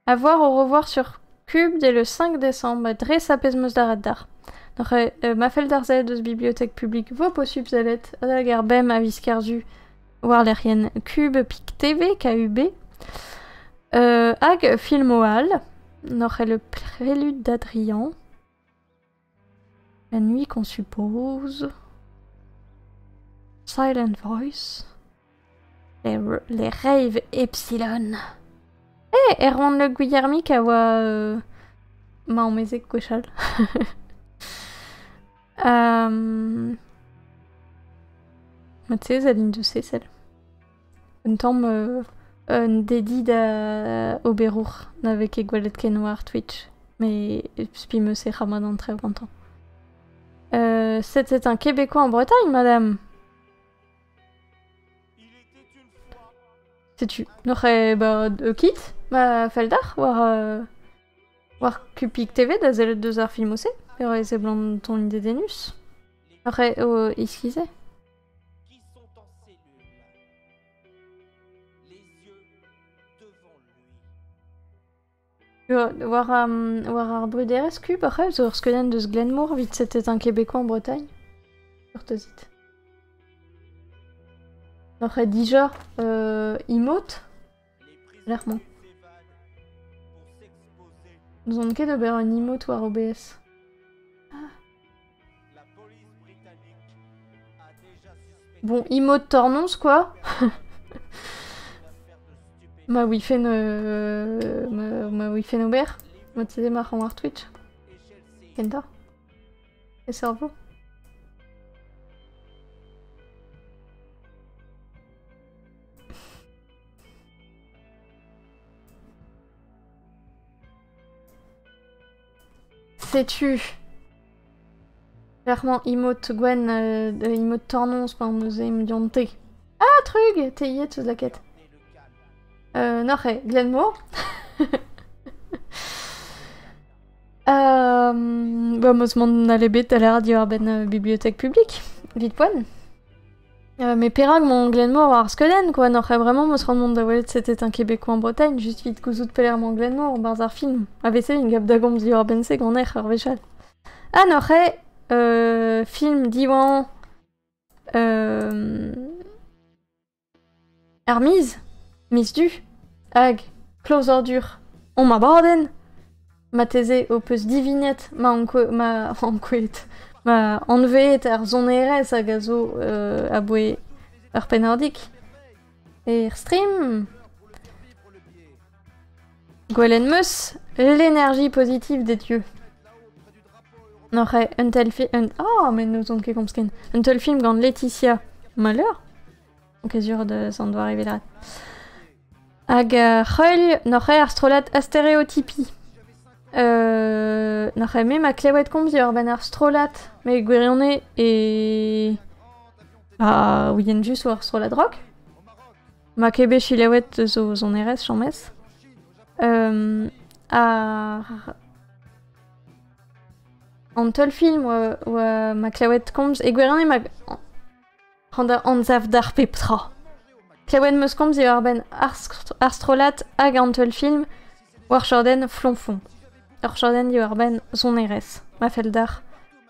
À voir au revoir sur Cube dès le 5 décembre. Dress à Pesmos d'Aradar. Donc, ma Feldar, elle de bibliothèque publique, vos possibles, elle est à la gare Bem, à Viscardu, voir l'Arienne Cube, Pic TV, KUB. Hag Filmoal. N'aurait le prélude d'Adrien. La nuit qu'on suppose. Silent Voice. Les raves Epsilon. Eh, Erwan le Guillermi kawa maomezek kochal. Mathieu Zaline de Cécile. Un temps dédié à Oberur avec Egualet Kenwar Twitch, mais Spime c'est Ramadan très longtemps. C'était un Québécois en Bretagne, madame. Sais-tu? N'aurait bah quitte ma Feldar voir Cupik TV d'azel 2 heures film aussi. Et c'est blanc ton idée d'Enus. Aurait esquissé. War ar bruderes Cube, après, sur ce que vient de ce Glenmore, vite c'était un Québécois en Bretagne. Surtozit. Après Dijon, Imote, clairement. Nous avons de faire un Imote ou un OBS. Bon, Imote Tornons, quoi. Ma wifen Aubert, ma t'aider ma en Twitch. Kenta. Et cerveau. Sais-tu? Clairement, Imote Gwen, Imote Tornons, par Museum Dionte. Ah, Trug! T'es y toute la quête. Noré, Glenmore. Bah, moi, mon alébé, à la radio urbaine bibliothèque publique. Vite poine. Mais Perag, mon Glenmore, Arskoden, quoi. Noré, vraiment, moi, se rendre monde d'Awalet, c'était un Québécois en Bretagne. Juste vite, Cousout Pelermont Glenmore, Barzar Film. AVC, une gap d'agom di urbaine, c'est qu'on est, Harvéchal. Ah, Noré, film d'Iwan. Hermise. Miss Du. Hag, close ordure, on m'a borden. Ma thésé opus divinette, ma enlevé ter zoneres à gazo aboué arpe nordique. Et stream. Gwelenmus, l'énergie positive des dieux. N'aurait un tel film. Oh, mais nous sommes comme skin. Un tel film quand Laetitia. Malheur. Ok, sûr de ça doit arriver là. Hag Hull, n'aurait astrolat astéréotypie. N'aurait même ma cléouet combi urban astrolat, mais guérionné et. Ah, oui, y'en juste ou astrolat rock. Ma kébé chiléouet zo zon RS, chambes. En tel film, ou ma cléouet combs, et guérionné ma. Randa anzav dar peptra. Cléwen Muscombs et Urban Astrolat hag antel film Warchorden flonfon. Warchorden et Urban son RS. Ma Feldar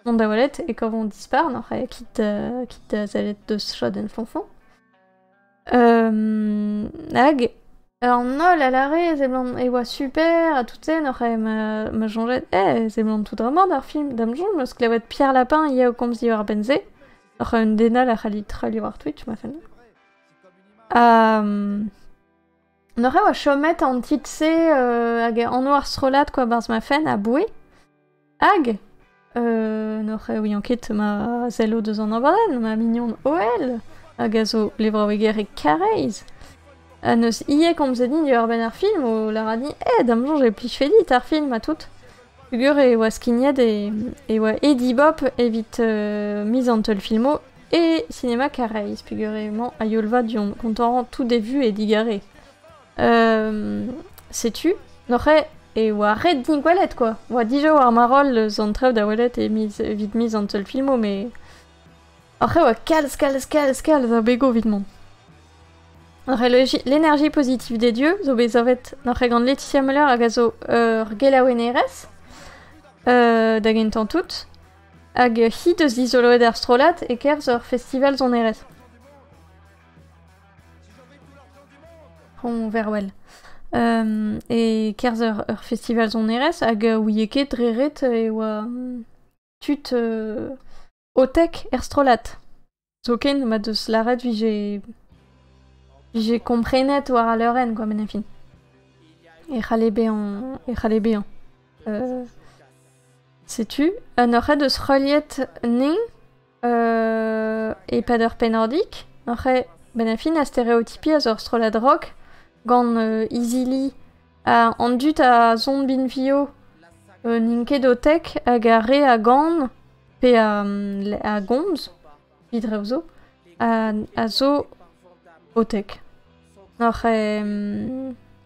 on da welet et quand on disparaît, n'aurait quitte zalet de schoden fonfon. Hag, alors nol à l'arrêt, c'est blanc, et ouais super, à tout ça, n'aurait me changé, c'est blanc tout vraiment d'un film, d'amjon, me sclavet Pierre Lapin, il y a au comme si war benzé, n'aurait une déna la rali war Twitch, ma fan. N'aurait wa chomette en petite C, en noir srolat, quoi, bars ma fan, à boué. Hag, n'aurait oui enquête ma zélo de zon en ma mignonne OL. Agazo levraweger et careiz. Neus ie comme ze din du urban ar film ou la radi damjon j'ai pli fedit ar film à tout. Fugur et oa skigned et oa Eddie Bop évite mise en tel filmo et cinéma careiz. Fugur et man a yolva dion content tout des vues et digaré. Sais-tu n'aurait et oa red din gwalet quoi. Oa déjà war marol zon trev da welet et vite mise en tel filmo mais après, ouais, calz, ça bégo videment. Après, l'énergie positive des dieux, zo bezavet, notre grande Laetitia Müller a gazo Gelaweneres, d'agentan tout, hag hi deus d'isoloet ar strolat et kerz ur festival zoneres. On verwell. Et kerz ur festival zoneres hag ouieke dreret et oa tut Otek erstrolat. Zoken ma deus laret vi j'ai comprenet war a leuren quoi benafin. E c'hale bean. Sais-tu un aurait de sroliet ning et pas pen nordique aurait benafin a stéréotypie a zor strolat rock gant easily a andut a zon bin vio ninket d'otek hag a re a gant pe a gomz, vidreuzo, a zo otek. Nor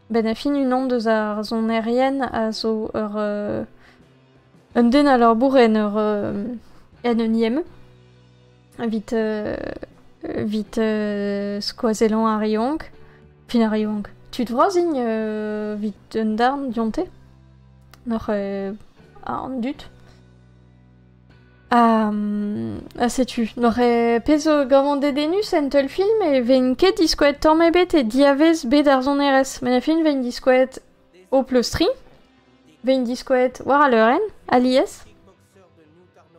benafin une deus ar zon aérienne a zo un den a leur bourren en un vite skoazelan a rionk, fin a rionk. Tu te vrozign vite un darn dionte? Nor a an dut. Sais-tu, n'aurait peso gamande denus en tel film et vein ket disquet tormebet et diavez bet ar zon RS. Men a fin vein disquet au plustri, vein disquet war a leuren, a l'IS.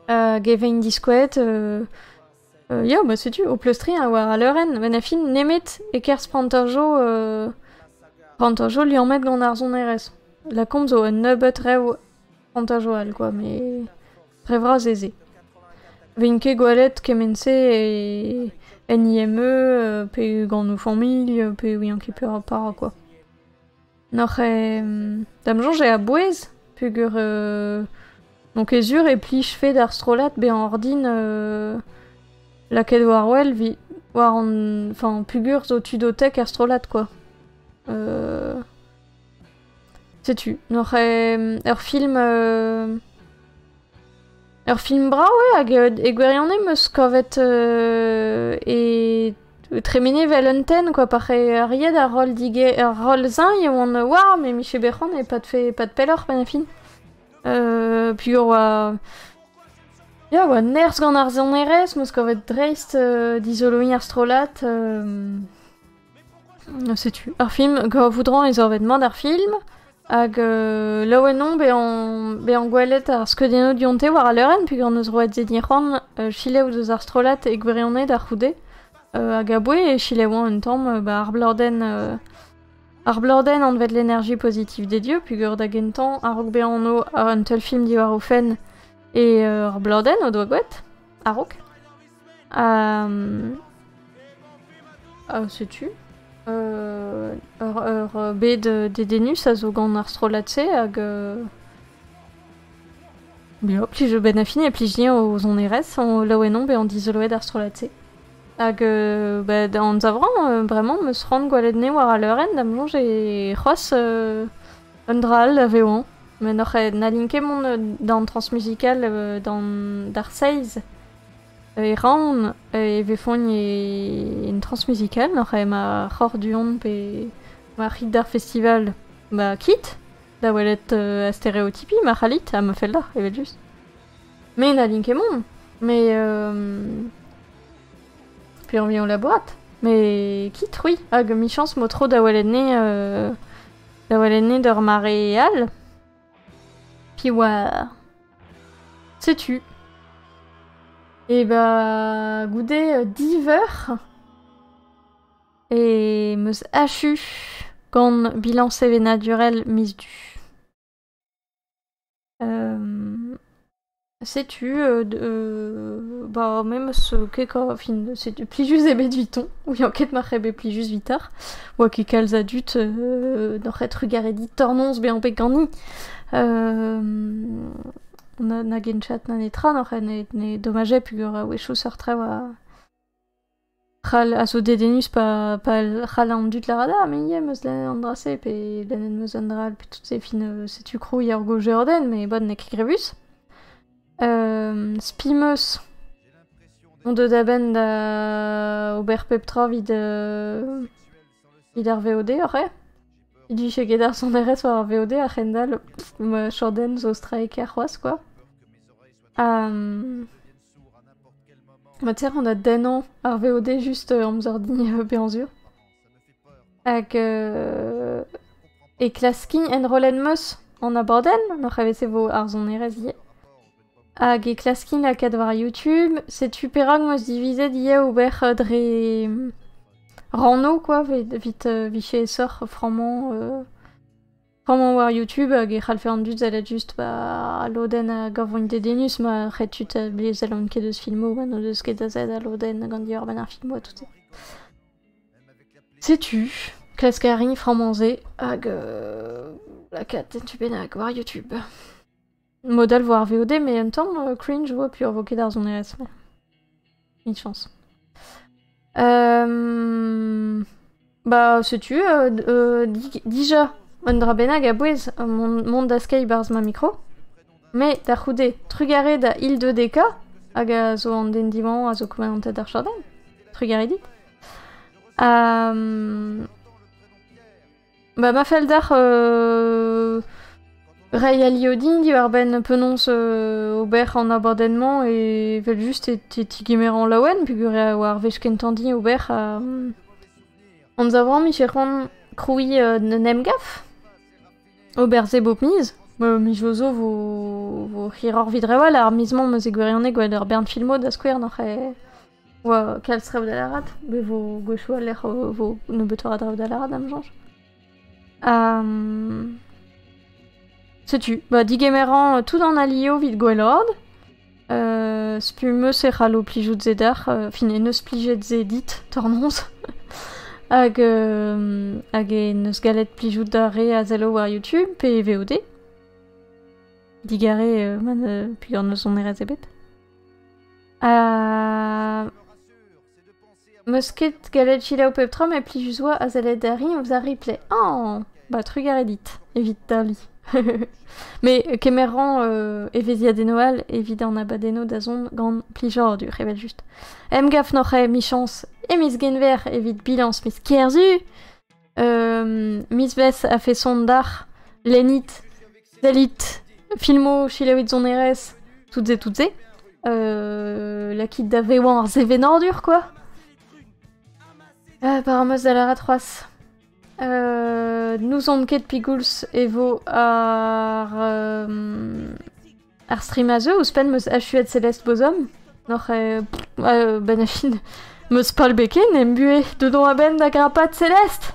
Ge vein disquet, ya, bah sais-tu, au plustri war a leuren. Men a fin nemet e kers prantajo li en met gant ar zon RS. La komz zo un neubet rev prantajo al, quoi, mais revra zeze. Vinke gwalet kemense et NIME, pe gant nou familh, pe oui anke pe para quoi. Nor damjon j'ai a bouez, pugur donc ezur e plij fe d'ar strolat be an ordin laket war well war an enfin pugur zo tudotek ar strolat quoi. Sais-tu, nor ur film ur film bra, ouais, hag e gwerione meus kovet e tremene velenten, quoi, pare aried a rol dige, a rol zin, e oan war, mais Miché Berron e pat pelor, ben a fin. Puis oa... Ya, oa nerz gant ar zon erez, meus kovet dreist d'isoloin ar strolat. Sais-tu, ar film, go voudran ez orvet mand ar film, hag laouenon be an gwelet ar skedeno dionte war a leuren, puis gant eus roet zedniran chile ou deus ar strolat e gwerionet ar c'houde, hag a boe e chile oan un tamm ar blorden an vet l'énergie positive des dieux, puis gur da gentan ar rok be an o ar un tel film di war o fen e ar blorden o doa gwet, ar rok. Sais-tu ur bet de denus a zo gant ar strolatse hag plij ben a fin e plij dien o zon erez laouenon be an dizoloet ar strolatse hag an zavran bremañ meus rand gwalet-ne war a leuren damjon j'ai c'hoaz un dral a veoan men nalinke mon dan transmusical d'ar seiz e ran e vefon une transmusicale, ma c'hor duon pe ma rit d'ar festival kit da welet a stéréotypie ma c'halit a me fel d'ar, evet just. Mais na linkemon. Mais puis on vient la boîte. Mais qui oui, hag mi-chance motro d'awalenne d'or maréal. Puis ouais. Sais-tu. Et bah goudé diver. Et meus hachu quand bilan CV naturel mise du. Sais-tu, bah même ce que fin c'est plus juste ébé du ton, ou enquête m'a ébé plus juste vitar, ou qui cales adultes n'aurait trugarédi tornons bien pécani. Na genchat na netra n'aurait ne dommage puis aura weshu sortre wa Ral aso dedenus pa ral an dut la rada, mais yé meus la andrase pe lanen meus andral pe toutes ces fines sais-tu crou yargo Jordan, mais bonne nek grebus. Spimeus on de daben da ober peptra vid ar VOD ore. Il dit chez Gedar son RS war ar VOD a Rendal Jordan zo striker was quoi. Tiens, on a den an ar VOD juste en mzordi beanzur. Hag e klaskin en rolen meus en aborden, n'oc'h avese vo ar zon erez ie. Hag e klaskin a kad war YouTube, setu perag meus divizet ie ober dre rano, quoi, vite viché sort framant war YouTube, hag e c'halfe an dut zalet just ba loden a gavon dedenus, ma retut a blez alon ket eus filmo, ban o deus ket a zed a loden gant ban ar filmo a tout se. Sais-tu, klaskari framanze, hag la kat tu benag war YouTube. Modal voir VOD, mais en même temps, cringe, vois, puis revoquer dans son RS. Une chance. Bah, sais-tu, déjà, Andra Benag a bouez, mon daskei barz ma micro, mais d'ar c'houde, trugaré da il de DK, hag a zo an den divan, a zo komentet ar Jordan, trugaré dit. Bah, ma fel d'ar, Ray Aliodin dit ben penons ober en abordennement et vel juste et tigimeran lawen puis war vechkentandi ober on avons micheron croui nemgaf ober zebop mise mi jozo vo hiror vidrewal ar misement me zegwerione gweder bern filmo da square n'aurait wa kal srev da la rat be vo gaucho l'air vo ne betora drav da la rat am jange sais-tu, bah digemeran tout dans alio vid gwelord, spumeux et ralo plijout zedar, fine neus plijet zedit tornons, hag neus galet plijout dare a zelo war YouTube, pe VOD, digare man puis an neus on erez ebet. Musket galet chila au peptra, mais plijout a zelet dari, on vous a replay. Oh, bah trugar edit, évite dali. Mais kemeran evezia de Noël évident abadeno dazon gant plijor du révèle juste. Mgaf n'aurait mi-chance et Miss Genver évite bilance Miss Kerzu. Miss Vess a fait son dar, Lenit, Zelit, Filmo, Chilewit zon RS, toutes et. La kid d'Avewan ar zeven ordure quoi. Paramos de la ratroise. Nous on ket pigouls evo ar stream a zeu ouspen meus achuet celeste bozom noch ben a fin meus pal beken em bue dedon a ben da grapat celeste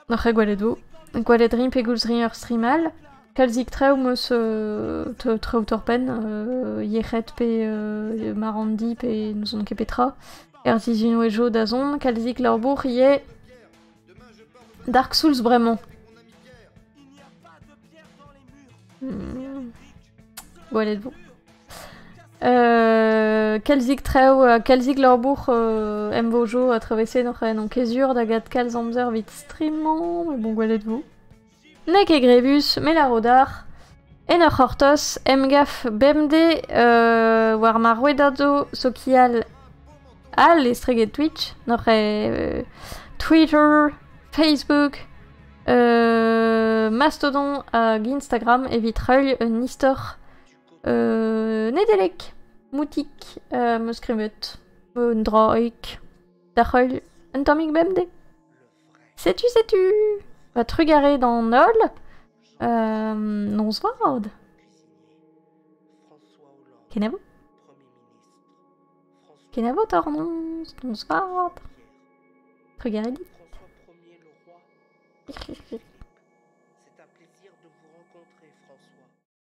noch gwalet vo gwalet rin pigouls rin ar streamal kalzik treu meus treu torpen yechet pe marandi pe nous on ket petra erzizun wejo da zon kalzik lorbour ye Dark Souls vraiment. Voilà-vous. Kalzik treu, Kalzik lorbour mvojo a travessé non kezur d'agat kal zamzer vite streamant, mais bon voilà-vous. Nek e grebus, mais la rodar. En ur hortos, mgaf bemde war mar wedadzo sokial al estreget Twitch, n'aurait Twitter, Facebook, Mastodon hag Instagram evit reuil un istor Nedelek, Moutik, Muskrimet, Draik, Dachol, Entomik Bemde. Sais-tu, sais-tu? Va te regarder dans Nol. Non svard. Kenavo? Kenavo tornons, non svard. Regarde.